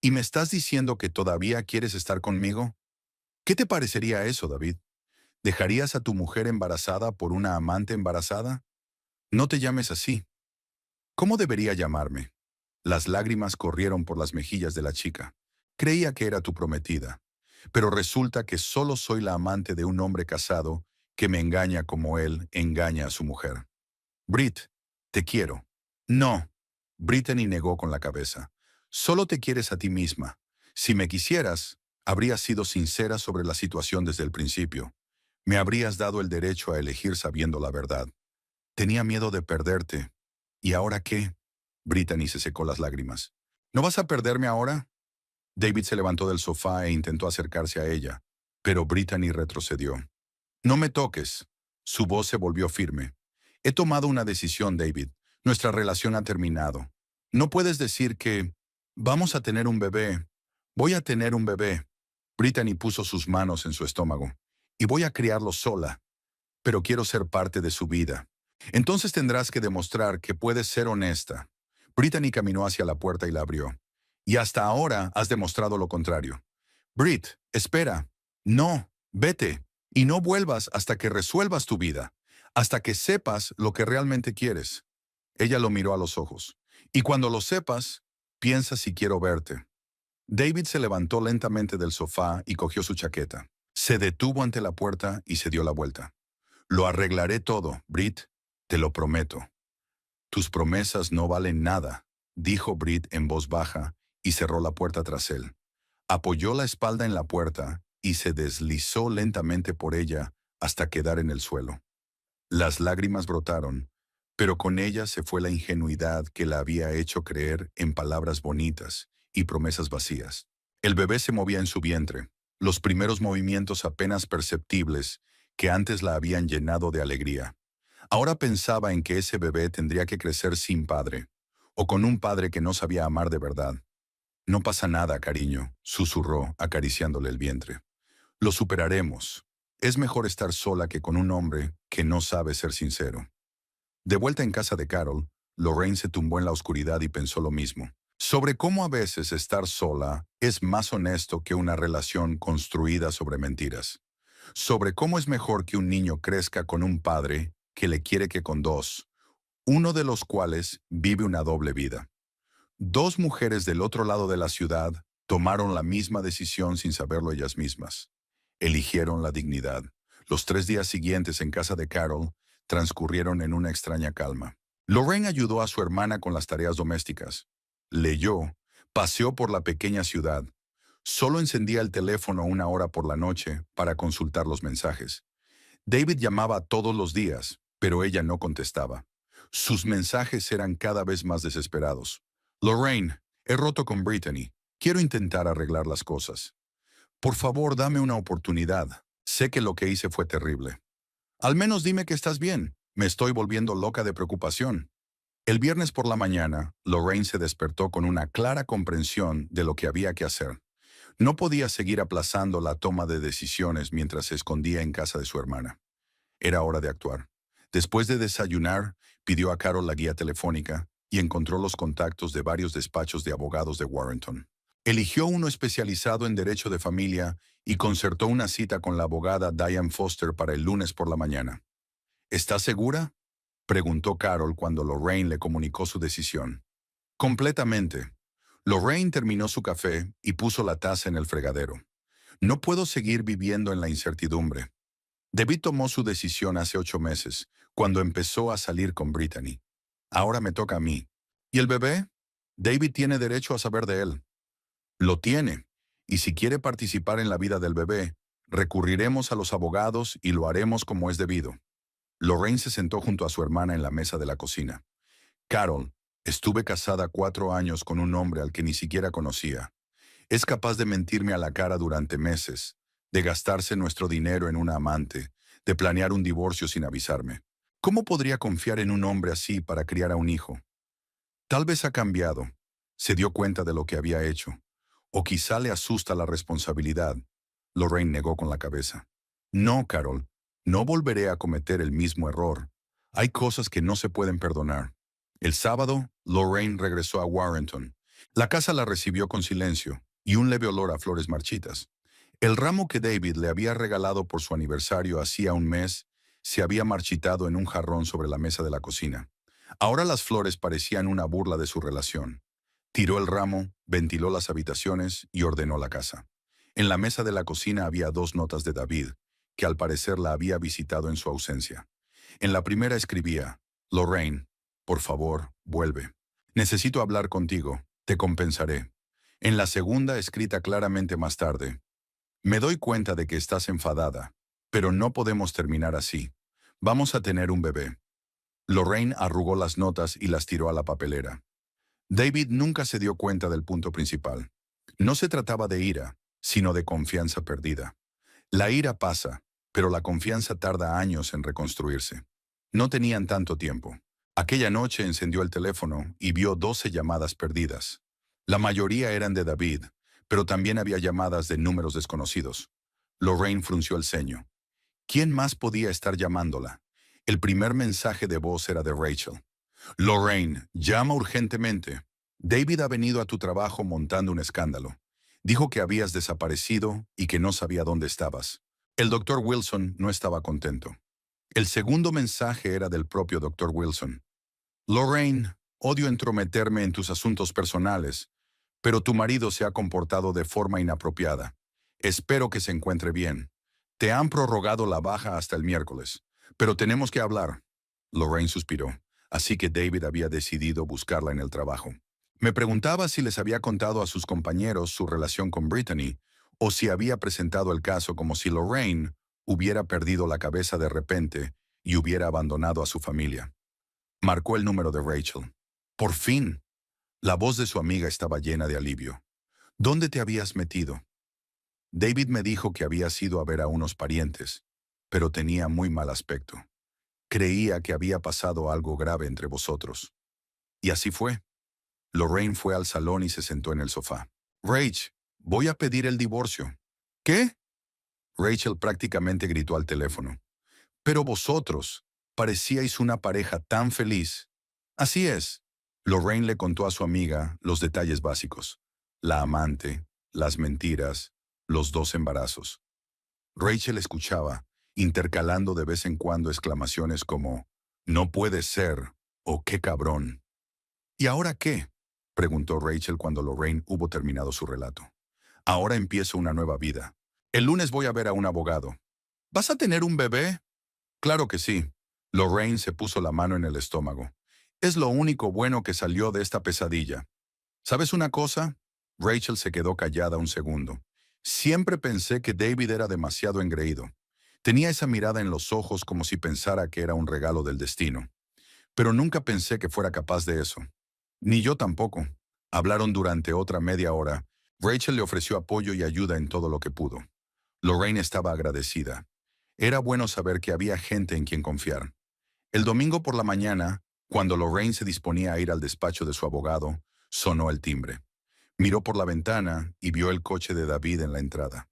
[SPEAKER 1] ¿Y me estás diciendo que todavía quieres estar conmigo? ¿Qué te parecería eso, David? ¿Dejarías a tu mujer embarazada por una amante embarazada? No te llames así. ¿Cómo debería llamarme? Las lágrimas corrieron por las mejillas de la chica. Creía que era tu prometida, pero resulta que solo soy la amante de un hombre casado que me engaña como él engaña a su mujer. Brit, te quiero. No. Brittany negó con la cabeza. Solo te quieres a ti misma. Si me quisieras, habrías sido sincera sobre la situación desde el principio. Me habrías dado el derecho a elegir sabiendo la verdad. Tenía miedo de perderte. ¿Y ahora qué? Brittany se secó las lágrimas. ¿No vas a perderme ahora? David se levantó del sofá e intentó acercarse a ella, pero Brittany retrocedió. No me toques. Su voz se volvió firme. He tomado una decisión, David. Nuestra relación ha terminado. No puedes decir que vamos a tener un bebé. Voy a tener un bebé. Brittany puso sus manos en su estómago. Y voy a criarlo sola. Pero quiero ser parte de su vida. Entonces tendrás que demostrar que puedes ser honesta. Brittany caminó hacia la puerta y la abrió. Y hasta ahora has demostrado lo contrario. Brit, espera. No, vete. Y no vuelvas hasta que resuelvas tu vida. Hasta que sepas lo que realmente quieres. Ella lo miró a los ojos. Y cuando lo sepas, piensa si quiero verte. David se levantó lentamente del sofá y cogió su chaqueta. Se detuvo ante la puerta y se dio la vuelta. Lo arreglaré todo, Brit, te lo prometo. Tus promesas no valen nada, dijo Brit en voz baja y cerró la puerta tras él. Apoyó la espalda en la puerta y se deslizó lentamente por ella hasta quedar en el suelo. Las lágrimas brotaron, pero con ellas se fue la ingenuidad que la había hecho creer en palabras bonitas y promesas vacías. El bebé se movía en su vientre, los primeros movimientos apenas perceptibles que antes la habían llenado de alegría. Ahora pensaba en que ese bebé tendría que crecer sin padre, o con un padre que no sabía amar de verdad. No pasa nada, cariño, susurró, acariciándole el vientre. Lo superaremos. Es mejor estar sola que con un hombre que no sabe ser sincero. De vuelta en casa de Carol, Lorraine se tumbó en la oscuridad y pensó lo mismo. Sobre cómo a veces estar sola es más honesto que una relación construida sobre mentiras. Sobre cómo es mejor que un niño crezca con un padre que le quiere que con dos, uno de los cuales vive una doble vida. Dos mujeres del otro lado de la ciudad tomaron la misma decisión sin saberlo ellas mismas. Eligieron la dignidad. Los 3 días siguientes en casa de Carol transcurrieron en una extraña calma. Lorraine ayudó a su hermana con las tareas domésticas. Leyó, paseó por la pequeña ciudad. Solo encendía el teléfono una hora por la noche para consultar los mensajes. David llamaba todos los días, pero ella no contestaba. Sus mensajes eran cada vez más desesperados. Lorraine, he roto con Brittany. Quiero intentar arreglar las cosas. Por favor, dame una oportunidad. Sé que lo que hice fue terrible. Al menos dime que estás bien. Me estoy volviendo loca de preocupación. El viernes por la mañana, Lorraine se despertó con una clara comprensión de lo que había que hacer. No podía seguir aplazando la toma de decisiones mientras se escondía en casa de su hermana. Era hora de actuar. Después de desayunar, pidió a Carol la guía telefónica y encontró los contactos de varios despachos de abogados de Warrenton. Eligió uno especializado en derecho de familia y concertó una cita con la abogada Diane Foster para el lunes por la mañana. ¿Estás segura?, preguntó Carol cuando Lorraine le comunicó su decisión. Completamente. Lorraine terminó su café y puso la taza en el fregadero. No puedo seguir viviendo en la incertidumbre. David tomó su decisión hace 8 meses, cuando empezó a salir con Brittany. Ahora me toca a mí. ¿Y el bebé? David tiene derecho a saber de él. Lo tiene. Y si quiere participar en la vida del bebé, recurriremos a los abogados y lo haremos como es debido. Lorraine se sentó junto a su hermana en la mesa de la cocina. Carol, estuve casada 4 años con un hombre al que ni siquiera conocía. Es capaz de mentirme a la cara durante meses, de gastarse nuestro dinero en una amante, de planear un divorcio sin avisarme. ¿Cómo podría confiar en un hombre así para criar a un hijo? Tal vez ha cambiado. Se dio cuenta de lo que había hecho. O quizá le asusta la responsabilidad. Lorraine negó con la cabeza. No, Carol, no volveré a cometer el mismo error. Hay cosas que no se pueden perdonar. El sábado, Lorraine regresó a Warrenton. La casa la recibió con silencio y un leve olor a flores marchitas. El ramo que David le había regalado por su aniversario hacía un mes se había marchitado en un jarrón sobre la mesa de la cocina. Ahora las flores parecían una burla de su relación. Tiró el ramo, ventiló las habitaciones y ordenó la casa. En la mesa de la cocina había 2 notas de David, que al parecer la había visitado en su ausencia. En la primera escribía: Lorraine, por favor, vuelve. Necesito hablar contigo, te compensaré. En la segunda, escrita claramente más tarde: me doy cuenta de que estás enfadada, pero no podemos terminar así. Vamos a tener un bebé. Lorraine arrugó las notas y las tiró a la papelera. David nunca se dio cuenta del punto principal. No se trataba de ira, sino de confianza perdida. La ira pasa, pero la confianza tarda años en reconstruirse. No tenían tanto tiempo. Aquella noche encendió el teléfono y vio 12 llamadas perdidas. La mayoría eran de David, pero también había llamadas de números desconocidos. Lorraine frunció el ceño. ¿Quién más podía estar llamándola? El primer mensaje de voz era de Rachel. Lorraine, llama urgentemente. David ha venido a tu trabajo montando un escándalo. Dijo que habías desaparecido y que no sabía dónde estabas. El doctor Wilson no estaba contento. El segundo mensaje era del propio doctor Wilson. Lorraine, odio entrometerme en tus asuntos personales, pero tu marido se ha comportado de forma inapropiada. Espero que se encuentre bien. Te han prorrogado la baja hasta el miércoles, pero tenemos que hablar. Lorraine suspiró, así que David había decidido buscarla en el trabajo. Me preguntaba si les había contado a sus compañeros su relación con Brittany, o si había presentado el caso como si Lorraine hubiera perdido la cabeza de repente y hubiera abandonado a su familia. Marcó el número de Rachel. Por fin. La voz de su amiga estaba llena de alivio. ¿Dónde te habías metido? David me dijo que habías ido a ver a unos parientes, pero tenía muy mal aspecto. Creía que había pasado algo grave entre vosotros. Y así fue. Lorraine fue al salón y se sentó en el sofá. Rach, voy a pedir el divorcio. ¿Qué? Rachel prácticamente gritó al teléfono. Pero vosotros, parecíais una pareja tan feliz. Así es. Lorraine le contó a su amiga los detalles básicos: la amante, las mentiras, los 2 embarazos. Rachel escuchaba, intercalando de vez en cuando exclamaciones como «No puede ser» o «qué cabrón». ¿Y ahora qué?, preguntó Rachel cuando Lorraine hubo terminado su relato. Ahora empiezo una nueva vida. El lunes voy a ver a un abogado. ¿Vas a tener un bebé? Claro que sí. Lorraine se puso la mano en el estómago. Es lo único bueno que salió de esta pesadilla. ¿Sabes una cosa? Rachel se quedó callada un segundo. Siempre pensé que David era demasiado engreído. Tenía esa mirada en los ojos como si pensara que era un regalo del destino. Pero nunca pensé que fuera capaz de eso. Ni yo tampoco. Hablaron durante otra media hora. Rachel le ofreció apoyo y ayuda en todo lo que pudo. Lorraine estaba agradecida. Era bueno saber que había gente en quien confiar. El domingo por la mañana, cuando Lorraine se disponía a ir al despacho de su abogado, sonó el timbre. Miró por la ventana y vio el coche de David en la entrada.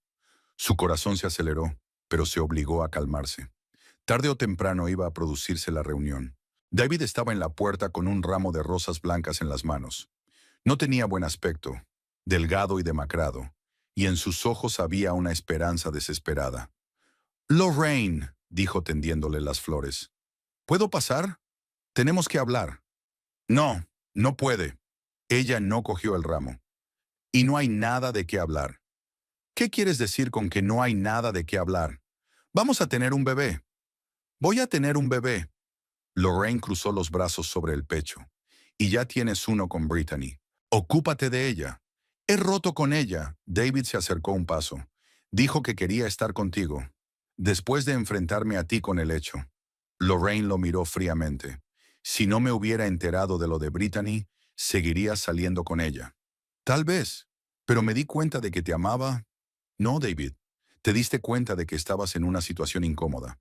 [SPEAKER 1] Su corazón se aceleró, pero se obligó a calmarse. Tarde o temprano iba a producirse la reunión. David estaba en la puerta con un ramo de rosas blancas en las manos. No tenía buen aspecto, delgado y demacrado, y en sus ojos había una esperanza desesperada. «Lorraine», dijo tendiéndole las flores. «¿Puedo pasar? Tenemos que hablar». «No, no puede». Ella no cogió el ramo. «Y no hay nada de qué hablar». «¿Qué quieres decir con que no hay nada de qué hablar? Vamos a tener un bebé». «Voy a tener un bebé». Lorraine cruzó los brazos sobre el pecho. «Y ya tienes uno con Brittany. Ocúpate de ella». «He roto con ella». David se acercó un paso. «Dijo que quería estar contigo. Después de enfrentarme a ti con el hecho». Lorraine lo miró fríamente. «Si no me hubiera enterado de lo de Brittany, seguirías saliendo con ella». «Tal vez. Pero me di cuenta de que te amaba». «No, David. Te diste cuenta de que estabas en una situación incómoda».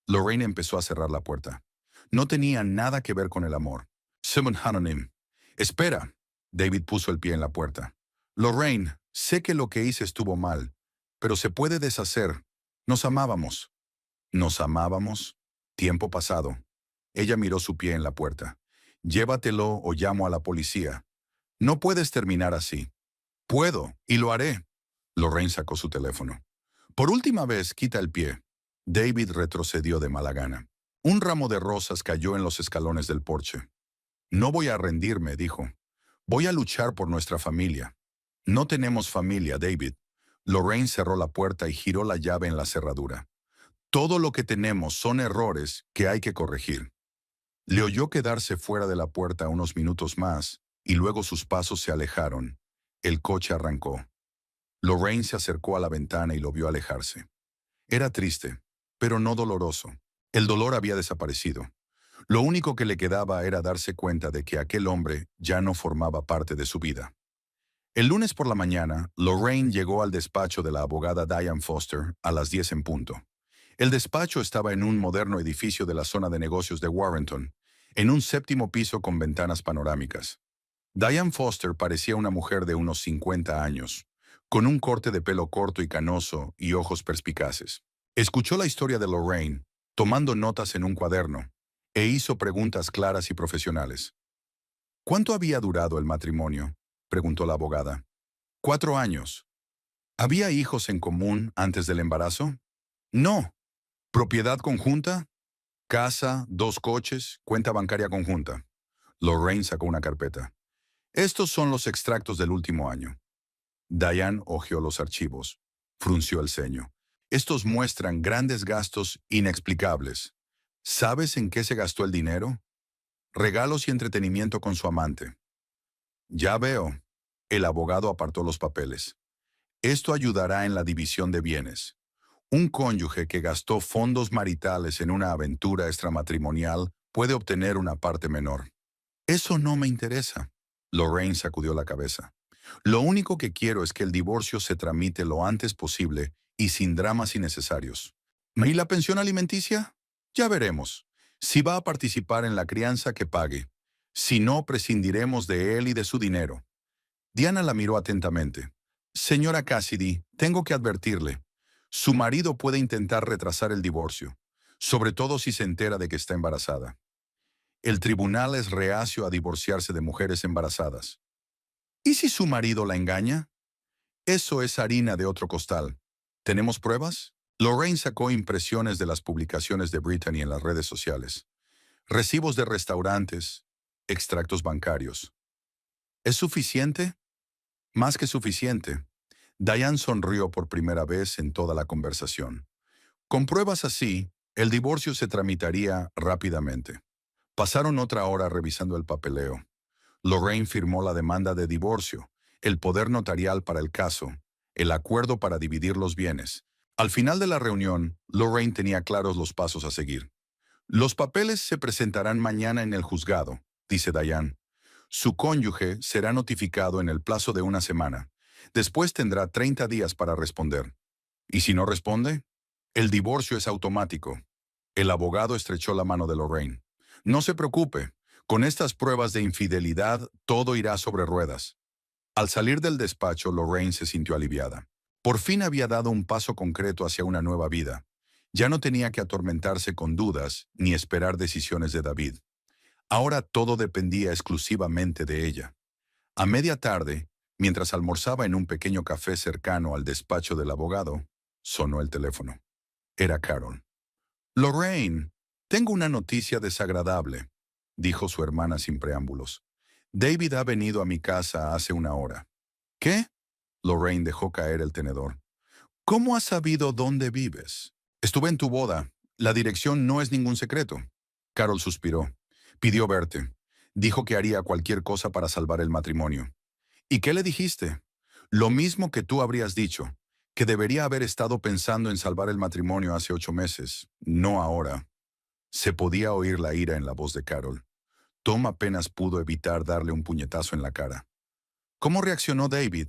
[SPEAKER 1] Lorraine empezó a cerrar la puerta. No tenía nada que ver con el amor. Simon Hanonim. «Espera». David puso el pie en la puerta. «Lorraine, sé que lo que hice estuvo mal, pero se puede deshacer. Nos amábamos». «¿Nos amábamos?» Tiempo pasado. Ella miró su pie en la puerta. «Llévatelo o llamo a la policía». No puedes terminar así. Puedo, y lo haré. Lorraine sacó su teléfono. Por última vez, quita el pie. David retrocedió de mala gana. Un ramo de rosas cayó en los escalones del porche. No voy a rendirme, dijo. Voy a luchar por nuestra familia. No tenemos familia, David. Lorraine cerró la puerta y giró la llave en la cerradura. Todo lo que tenemos son errores que hay que corregir. Le oyó quedarse fuera de la puerta unos minutos más, y luego sus pasos se alejaron. El coche arrancó. Lorraine se acercó a la ventana y lo vio alejarse. Era triste, pero no doloroso. El dolor había desaparecido. Lo único que le quedaba era darse cuenta de que aquel hombre ya no formaba parte de su vida. El lunes por la mañana, Lorraine llegó al despacho de la abogada Diane Foster a las 10 en punto. El despacho estaba en un moderno edificio de la zona de negocios de Warrenton, en un séptimo piso con ventanas panorámicas. Diane Foster parecía una mujer de unos 50 años, con un corte de pelo corto y canoso y ojos perspicaces. Escuchó la historia de Lorraine, tomando notas en un cuaderno, e hizo preguntas claras y profesionales. ¿Cuánto había durado el matrimonio?, preguntó la abogada. 4 años. ¿Había hijos en común antes del embarazo? No. ¿Propiedad conjunta? Casa, 2 coches, cuenta bancaria conjunta. Lorraine sacó una carpeta. Estos son los extractos del último año. Diane hojeó los archivos. Frunció el ceño. Estos muestran grandes gastos inexplicables. ¿Sabes en qué se gastó el dinero? Regalos y entretenimiento con su amante. Ya veo. El abogado apartó los papeles. Esto ayudará en la división de bienes. Un cónyuge que gastó fondos maritales en una aventura extramatrimonial puede obtener una parte menor. Eso no me interesa. Lorraine sacudió la cabeza. Lo único que quiero es que el divorcio se tramite lo antes posible y sin dramas innecesarios. ¿Y la pensión alimenticia? Ya veremos. Si va a participar en la crianza, que pague. Si no, prescindiremos de él y de su dinero. Diana la miró atentamente. Señora Cassidy, tengo que advertirle. Su marido puede intentar retrasar el divorcio, sobre todo si se entera de que está embarazada. El tribunal es reacio a divorciarse de mujeres embarazadas. ¿Y si su marido la engaña? Eso es harina de otro costal. ¿Tenemos pruebas? Lorraine sacó impresiones de las publicaciones de Brittany en las redes sociales. Recibos de restaurantes, extractos bancarios. ¿Es suficiente? Más que suficiente. Diane sonrió por primera vez en toda la conversación. Con pruebas así, el divorcio se tramitaría rápidamente. Pasaron otra hora revisando el papeleo. Lorraine firmó la demanda de divorcio, el poder notarial para el caso, el acuerdo para dividir los bienes. Al final de la reunión, Lorraine tenía claros los pasos a seguir. Los papeles se presentarán mañana en el juzgado, dice Diane. Su cónyuge será notificado en el plazo de una semana. Después tendrá 30 días para responder. ¿Y si no responde? El divorcio es automático. El abogado estrechó la mano de Lorraine. No se preocupe. Con estas pruebas de infidelidad, todo irá sobre ruedas. Al salir del despacho, Lorraine se sintió aliviada. Por fin había dado un paso concreto hacia una nueva vida. Ya no tenía que atormentarse con dudas ni esperar decisiones de David. Ahora todo dependía exclusivamente de ella. A media tarde, mientras almorzaba en un pequeño café cercano al despacho del abogado, sonó el teléfono. Era Carol. Lorraine, tengo una noticia desagradable, dijo su hermana sin preámbulos. David ha venido a mi casa hace una hora. ¿Qué? Lorraine dejó caer el tenedor. ¿Cómo has sabido dónde vives? Estuve en tu boda. La dirección no es ningún secreto. Carol suspiró. Pidió verte. Dijo que haría cualquier cosa para salvar el matrimonio. ¿Y qué le dijiste? Lo mismo que tú habrías dicho, que debería haber estado pensando en salvar el matrimonio hace 8 meses, no ahora. Se podía oír la ira en la voz de Carol. Tom apenas pudo evitar darle un puñetazo en la cara. ¿Cómo reaccionó David?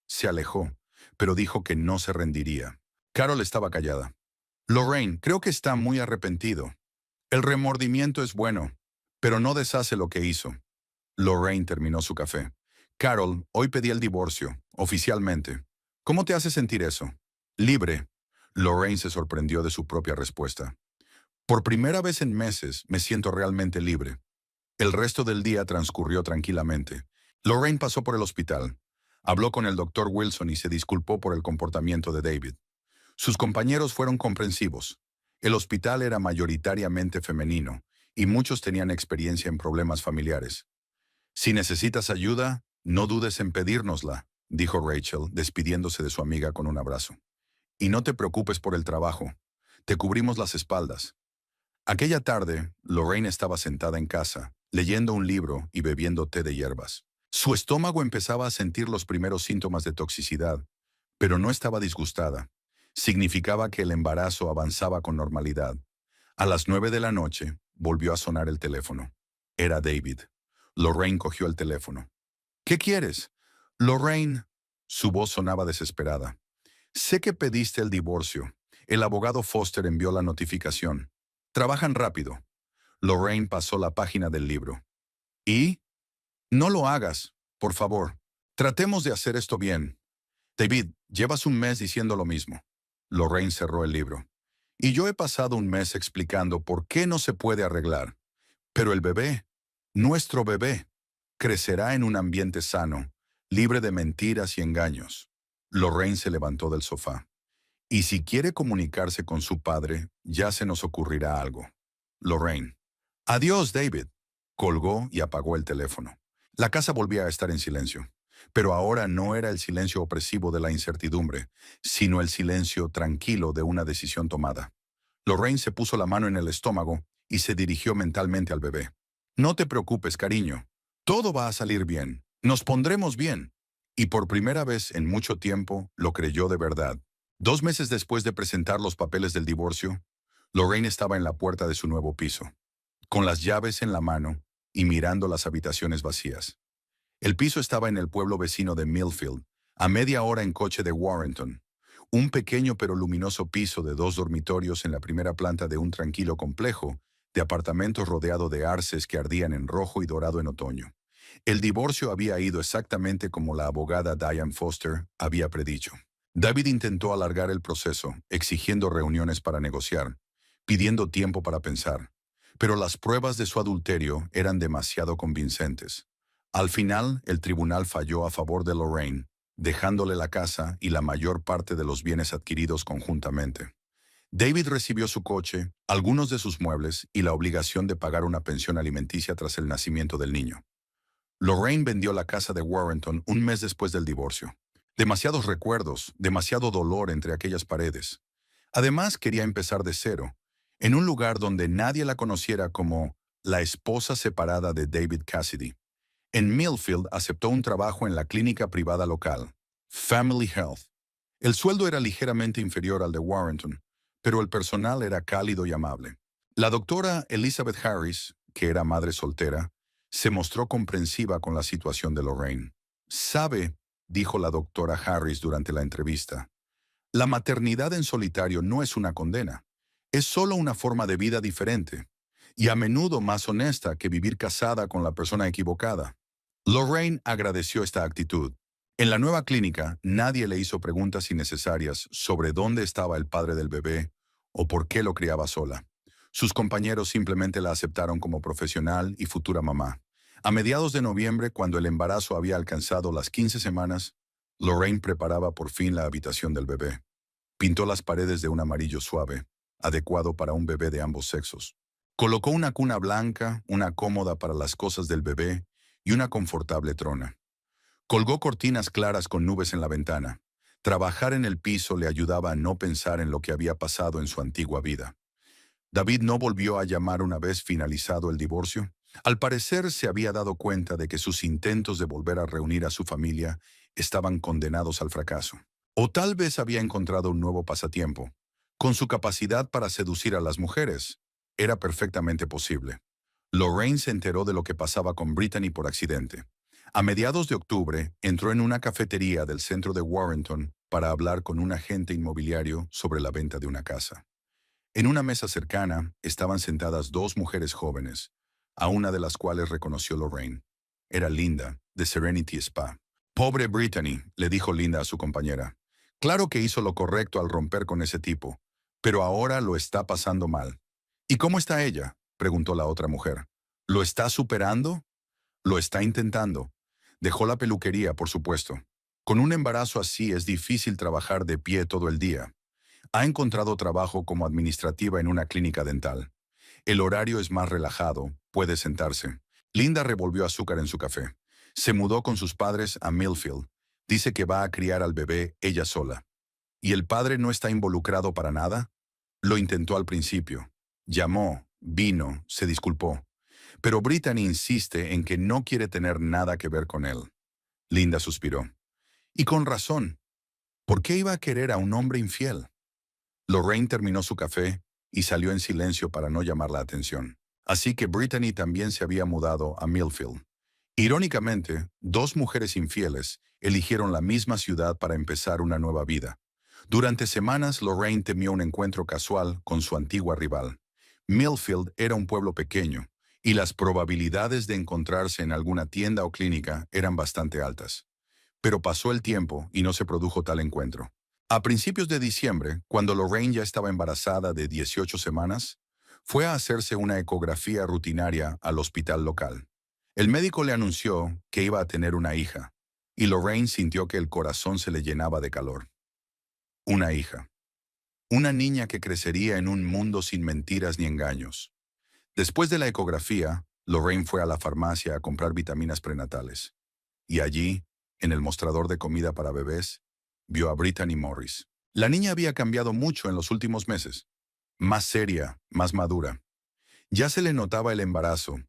[SPEAKER 1] Se alejó, pero dijo que no se rendiría. Carol estaba callada. Lorraine, creo que está muy arrepentido. El remordimiento es bueno, pero no deshace lo que hizo. Lorraine terminó su café. Carol, hoy pedí el divorcio, oficialmente. ¿Cómo te hace sentir eso? Libre. Lorraine se sorprendió de su propia respuesta. Por primera vez en meses me siento realmente libre. El resto del día transcurrió tranquilamente. Lorraine pasó por el hospital. Habló con el doctor Wilson y se disculpó por el comportamiento de David. Sus compañeros fueron comprensivos. El hospital era mayoritariamente femenino y muchos tenían experiencia en problemas familiares. Si necesitas ayuda, no dudes en pedírnosla, dijo Rachel, despidiéndose de su amiga con un abrazo. Y no te preocupes por el trabajo. Te cubrimos las espaldas. Aquella tarde, Lorraine estaba sentada en casa, leyendo un libro y bebiendo té de hierbas. Su estómago empezaba a sentir los primeros síntomas de toxicidad, pero no estaba disgustada. Significaba que el embarazo avanzaba con normalidad. A las 9 de la noche, volvió a sonar el teléfono. Era David. Lorraine cogió el teléfono. ¿Qué quieres? Lorraine. Su voz sonaba desesperada. Sé que pediste el divorcio. El abogado Foster envió la notificación. Trabajan rápido. Lorraine pasó la página del libro. ¿Y? No lo hagas, por favor. Tratemos de hacer esto bien. David, llevas un mes diciendo lo mismo. Lorraine cerró el libro. Y yo he pasado un mes explicando por qué no se puede arreglar. Pero el bebé, nuestro bebé, crecerá en un ambiente sano, libre de mentiras y engaños. Lorraine se levantó del sofá. Y si quiere comunicarse con su padre, ya se nos ocurrirá algo. Lorraine. Adiós, David. Colgó y apagó el teléfono. La casa volvía a estar en silencio. Pero ahora no era el silencio opresivo de la incertidumbre, sino el silencio tranquilo de una decisión tomada. Lorraine se puso la mano en el estómago y se dirigió mentalmente al bebé. No te preocupes, cariño. Todo va a salir bien. Nos pondremos bien. Y por primera vez en mucho tiempo lo creyó de verdad. 2 meses después de presentar los papeles del divorcio, Lorraine estaba en la puerta de su nuevo piso, con las llaves en la mano y mirando las habitaciones vacías. El piso estaba en el pueblo vecino de Millfield, a media hora en coche de Warrenton. Un pequeño pero luminoso piso de 2 dormitorios en la primera planta de un tranquilo complejo de apartamentos rodeado de arces que ardían en rojo y dorado en otoño. El divorcio había ido exactamente como la abogada Diane Foster había predicho. David intentó alargar el proceso, exigiendo reuniones para negociar, pidiendo tiempo para pensar. Pero las pruebas de su adulterio eran demasiado convincentes. Al final, el tribunal falló a favor de Lorraine, dejándole la casa y la mayor parte de los bienes adquiridos conjuntamente. David recibió su coche, algunos de sus muebles y la obligación de pagar una pensión alimenticia tras el nacimiento del niño. Lorraine vendió la casa de Warrenton un mes después del divorcio. Demasiados recuerdos, demasiado dolor entre aquellas paredes. Además, quería empezar de cero, en un lugar donde nadie la conociera como la esposa separada de David Cassidy. En Millfield aceptó un trabajo en la clínica privada local, Family Health. El sueldo era ligeramente inferior al de Warrenton, pero el personal era cálido y amable. La doctora Elizabeth Harris, que era madre soltera, se mostró comprensiva con la situación de Lorraine. «Sabe», dijo la doctora Harris durante la entrevista, «la maternidad en solitario no es una condena. Es solo una forma de vida diferente, y a menudo más honesta que vivir casada con la persona equivocada». Lorraine agradeció esta actitud. En la nueva clínica, nadie le hizo preguntas innecesarias sobre dónde estaba el padre del bebé o por qué lo criaba sola. Sus compañeros simplemente la aceptaron como profesional y futura mamá. A mediados de noviembre, cuando el embarazo había alcanzado las 15 semanas, Lorraine preparaba por fin la habitación del bebé. Pintó las paredes de un amarillo suave, adecuado para un bebé de ambos sexos. Colocó una cuna blanca, una cómoda para las cosas del bebé y una confortable trona. Colgó cortinas claras con nubes en la ventana. Trabajar en el piso le ayudaba a no pensar en lo que había pasado en su antigua vida. David no volvió a llamar una vez finalizado el divorcio. Al parecer se había dado cuenta de que sus intentos de volver a reunir a su familia estaban condenados al fracaso. O tal vez había encontrado un nuevo pasatiempo. Con su capacidad para seducir a las mujeres, era perfectamente posible. Lorraine se enteró de lo que pasaba con Brittany por accidente. A mediados de octubre, entró en una cafetería del centro de Warrenton para hablar con un agente inmobiliario sobre la venta de una casa. En una mesa cercana estaban sentadas 2 mujeres jóvenes, a una de las cuales reconoció Lorraine. Era Linda, de Serenity Spa. «Pobre Brittany», le dijo Linda a su compañera. «Claro que hizo lo correcto al romper con ese tipo, pero ahora lo está pasando mal». «¿Y cómo está ella?», preguntó la otra mujer. «¿Lo está superando?». «Lo está intentando. Dejó la peluquería, por supuesto. Con un embarazo así es difícil trabajar de pie todo el día. Ha encontrado trabajo como administrativa en una clínica dental. El horario es más relajado, puede sentarse. Linda revolvió azúcar en su café. Se mudó con sus padres a Millfield. Dice que va a criar al bebé ella sola. ¿Y el padre no está involucrado para nada? Lo intentó al principio. Llamó, vino, se disculpó. Pero Brittany insiste en que no quiere tener nada que ver con él. Linda suspiró. Y con razón. ¿Por qué iba a querer a un hombre infiel? Lorraine terminó su café y salió en silencio para no llamar la atención. Así que Brittany también se había mudado a Millfield. Irónicamente, dos mujeres infieles eligieron la misma ciudad para empezar una nueva vida. Durante semanas, Lorraine temió un encuentro casual con su antigua rival. Millfield era un pueblo pequeño, y las probabilidades de encontrarse en alguna tienda o clínica eran bastante altas. Pero pasó el tiempo y no se produjo tal encuentro. A principios de diciembre, cuando Lorraine ya estaba embarazada de 18 semanas, fue a hacerse una ecografía rutinaria al hospital local. El médico le anunció que iba a tener una hija, y Lorraine sintió que el corazón se le llenaba de calor. Una hija. Una niña que crecería en un mundo sin mentiras ni engaños. Después de la ecografía, Lorraine fue a la farmacia a comprar vitaminas prenatales. Y allí, en el mostrador de comida para bebés, vio a Brittany Morris. La niña había cambiado mucho en los últimos meses. Más seria, más madura. Ya se le notaba el embarazo,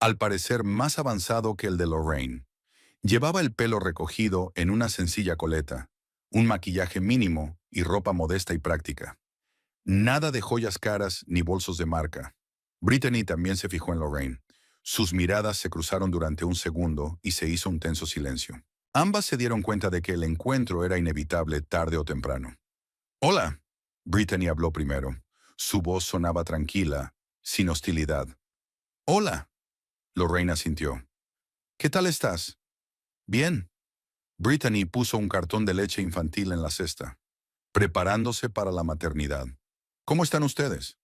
[SPEAKER 1] al parecer más avanzado que el de Lorraine. Llevaba el pelo recogido en una sencilla coleta, un maquillaje mínimo y ropa modesta y práctica. Nada de joyas caras ni bolsos de marca. Brittany también se fijó en Lorraine. Sus miradas se cruzaron durante un segundo y se hizo un tenso silencio. Ambas se dieron cuenta de que el encuentro era inevitable tarde o temprano. «Hola», Brittany habló primero. Su voz sonaba tranquila, sin hostilidad. «Hola», Lorraine asintió. «¿Qué tal estás?» «Bien». Brittany puso un cartón de leche infantil en la cesta, preparándose para la maternidad. «¿Cómo están ustedes?»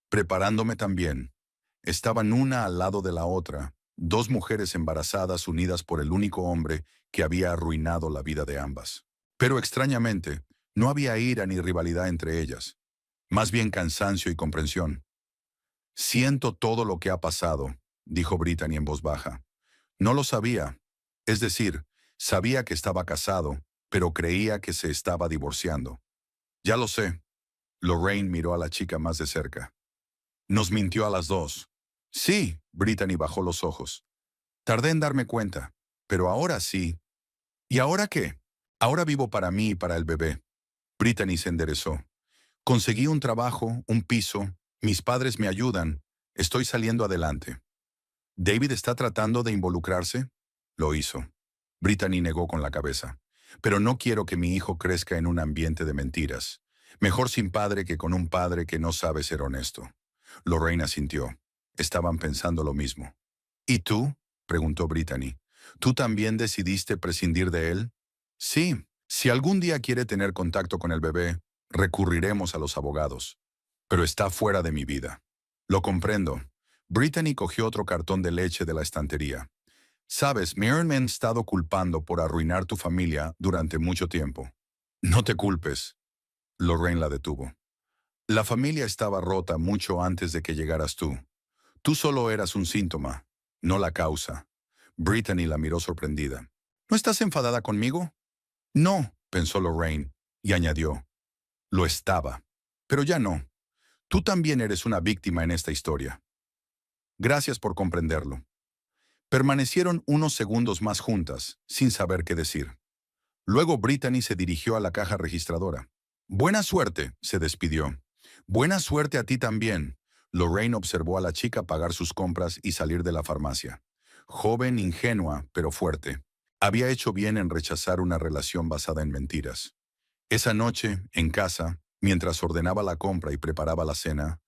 [SPEAKER 1] «Preparándome también». Estaban una al lado de la otra, dos mujeres embarazadas unidas por el único hombre que había arruinado la vida de ambas. Pero extrañamente, no había ira ni rivalidad entre ellas, más bien cansancio y comprensión. «Siento todo lo que ha pasado», dijo Brittany en voz baja. «No lo sabía. Es decir, sabía que estaba casado, pero creía que se estaba divorciando». «Ya lo sé». Lorraine miró a la chica más de cerca. «Nos mintió a las dos». «Sí», Brittany bajó los ojos. «Tardé en darme cuenta, pero ahora sí». «¿Y ahora qué?» «Ahora vivo para mí y para el bebé». Brittany se enderezó. «Conseguí un trabajo, un piso, mis padres me ayudan, estoy saliendo adelante». «¿David está tratando de involucrarse?» Lo hizo. Brittany negó con la cabeza. «Pero no quiero que mi hijo crezca en un ambiente de mentiras. Mejor sin padre que con un padre que no sabe ser honesto». Lorraine asintió. Estaban pensando lo mismo. «¿Y tú?», preguntó Brittany. «¿Tú también decidiste prescindir de él?» «Sí. Si algún día quiere tener contacto con el bebé, recurriremos a los abogados. Pero está fuera de mi vida». «Lo comprendo». Brittany cogió otro cartón de leche de la estantería. «Sabes, me han estado culpando por arruinar tu familia durante mucho tiempo». «No te culpes». Lorraine la detuvo. «La familia estaba rota mucho antes de que llegaras tú. Tú solo eras un síntoma, no la causa». Brittany la miró sorprendida. «¿No estás enfadada conmigo?» «No», pensó Lorraine, y añadió. «Lo estaba. Pero ya no. Tú también eres una víctima en esta historia». «Gracias por comprenderlo». Permanecieron unos segundos más juntas, sin saber qué decir. Luego Brittany se dirigió a la caja registradora. «Buena suerte», se despidió. «Buena suerte a ti también». Lorraine observó a la chica pagar sus compras y salir de la farmacia. Joven, ingenua, pero fuerte. Había hecho bien en rechazar una relación basada en mentiras. Esa noche, en casa, mientras ordenaba la compra y preparaba la cena,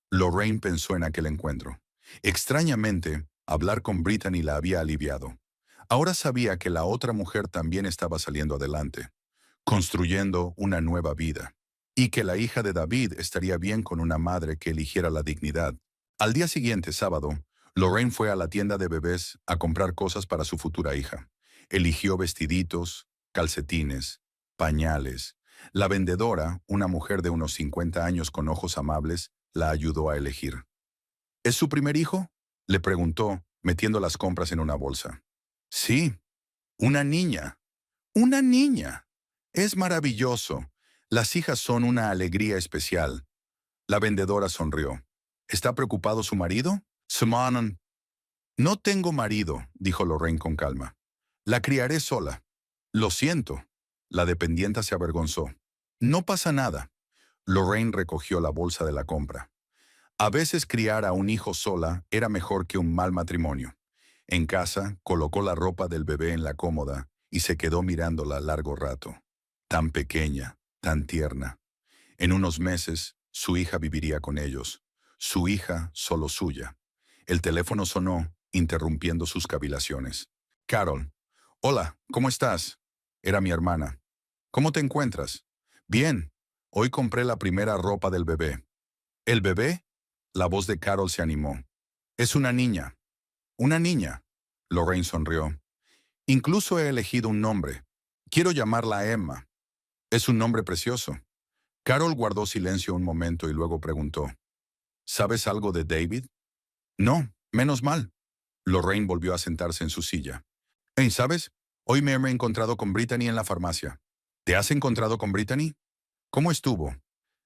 [SPEAKER 1] Lorraine pensó en aquel encuentro. Extrañamente, hablar con Brittany la había aliviado. Ahora sabía que la otra mujer también estaba saliendo adelante, construyendo una nueva vida, y que la hija de David estaría bien con una madre que eligiera la dignidad. Al día siguiente, sábado, Lorraine fue a la tienda de bebés a comprar cosas para su futura hija. Eligió vestiditos, calcetines, pañales. La vendedora, una mujer de unos 50 años con ojos amables, la ayudó a elegir. ¿Es su primer hijo?, le preguntó, metiendo las compras en una bolsa. Sí, una niña. Una niña. Es maravilloso. Las hijas son una alegría especial. La vendedora sonrió. ¿Está preocupado su marido? Simonon. No tengo marido, dijo Lorraine con calma. La criaré sola. Lo siento. La dependienta se avergonzó. No pasa nada. Lorraine recogió la bolsa de la compra. A veces criar a un hijo sola era mejor que un mal matrimonio. En casa, colocó la ropa del bebé en la cómoda y se quedó mirándola largo rato. Tan pequeña, tan tierna. En unos meses, su hija viviría con ellos. Su hija solo suya. El teléfono sonó, interrumpiendo sus cavilaciones. Carol. Hola, ¿cómo estás? Era mi hermana. ¿Cómo te encuentras? Bien. Hoy compré la primera ropa del bebé. ¿El bebé? La voz de Carol se animó. Es una niña. Una niña. Lorraine sonrió. Incluso he elegido un nombre. Quiero llamarla Emma. Es un nombre precioso. Carol guardó silencio un momento y luego preguntó. ¿Sabes algo de David? No, menos mal. Lorraine volvió a sentarse en su silla. Hey, ¿sabes? Hoy me he encontrado con Brittany en la farmacia. ¿Te has encontrado con Brittany? ¿Cómo estuvo?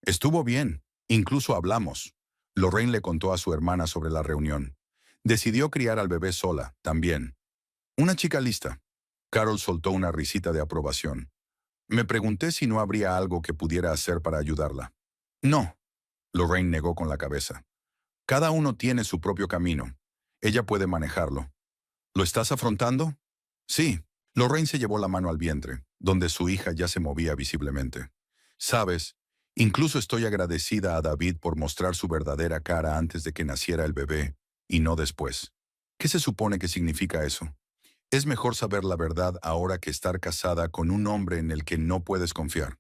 [SPEAKER 1] Estuvo bien. Incluso hablamos. Lorraine le contó a su hermana sobre la reunión. Decidió criar al bebé sola, también. Una chica lista. Carol soltó una risita de aprobación. Me pregunté si no habría algo que pudiera hacer para ayudarla. No. Lorraine negó con la cabeza. Cada uno tiene su propio camino. Ella puede manejarlo. ¿Lo estás afrontando? Sí. Lorraine se llevó la mano al vientre, donde su hija ya se movía visiblemente. Sabes, incluso estoy agradecida a David por mostrar su verdadera cara antes de que naciera el bebé, y no después. ¿Qué se supone que significa eso? Es mejor saber la verdad ahora que estar casada con un hombre en el que no puedes confiar.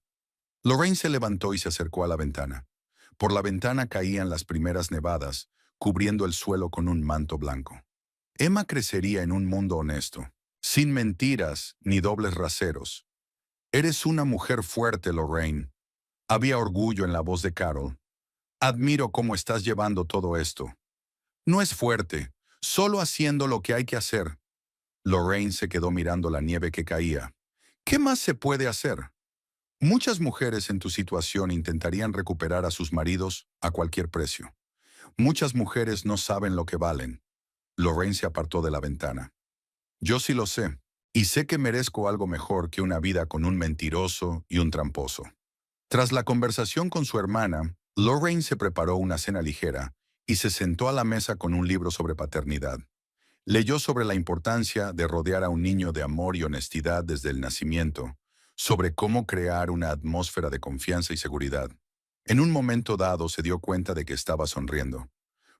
[SPEAKER 1] Lorraine se levantó y se acercó a la ventana. Por la ventana caían las primeras nevadas, cubriendo el suelo con un manto blanco. Emma crecería en un mundo honesto, sin mentiras ni dobles raseros. Eres una mujer fuerte, Lorraine. Había orgullo en la voz de Carol. Admiro cómo estás llevando todo esto. No es fuerte, solo haciendo lo que hay que hacer. Lorraine se quedó mirando la nieve que caía. ¿Qué más se puede hacer? Muchas mujeres en tu situación intentarían recuperar a sus maridos a cualquier precio. Muchas mujeres no saben lo que valen. Lorraine se apartó de la ventana. Yo sí lo sé, y sé que merezco algo mejor que una vida con un mentiroso y un tramposo. Tras la conversación con su hermana, Lorraine se preparó una cena ligera y se sentó a la mesa con un libro sobre paternidad. Leyó sobre la importancia de rodear a un niño de amor y honestidad desde el nacimiento, sobre cómo crear una atmósfera de confianza y seguridad. En un momento dado se dio cuenta de que estaba sonriendo.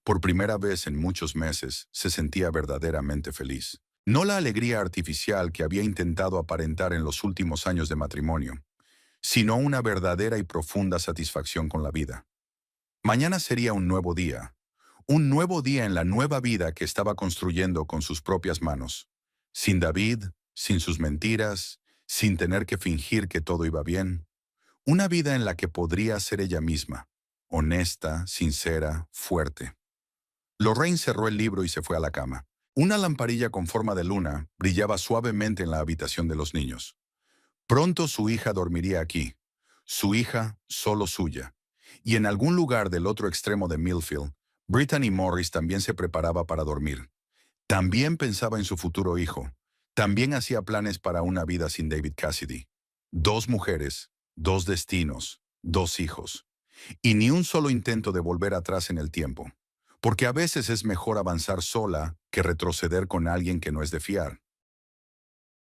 [SPEAKER 1] Por primera vez en muchos meses se sentía verdaderamente feliz. No la alegría artificial que había intentado aparentar en los últimos años de matrimonio, sino una verdadera y profunda satisfacción con la vida. Mañana sería un nuevo día en la nueva vida que estaba construyendo con sus propias manos. Sin David, sin sus mentiras, sin tener que fingir que todo iba bien. Una vida en la que podría ser ella misma, honesta, sincera, fuerte. Lorraine cerró el libro y se fue a la cama. Una lamparilla con forma de luna brillaba suavemente en la habitación de los niños. Pronto su hija dormiría aquí. Su hija solo suya. Y en algún lugar del otro extremo de Millfield, Brittany Morris también se preparaba para dormir. También pensaba en su futuro hijo. También hacía planes para una vida sin David Cassidy. 2 mujeres, 2 destinos, 2 hijos. Y ni un solo intento de volver atrás en el tiempo. Porque a veces es mejor avanzar sola que retroceder con alguien que no es de fiar.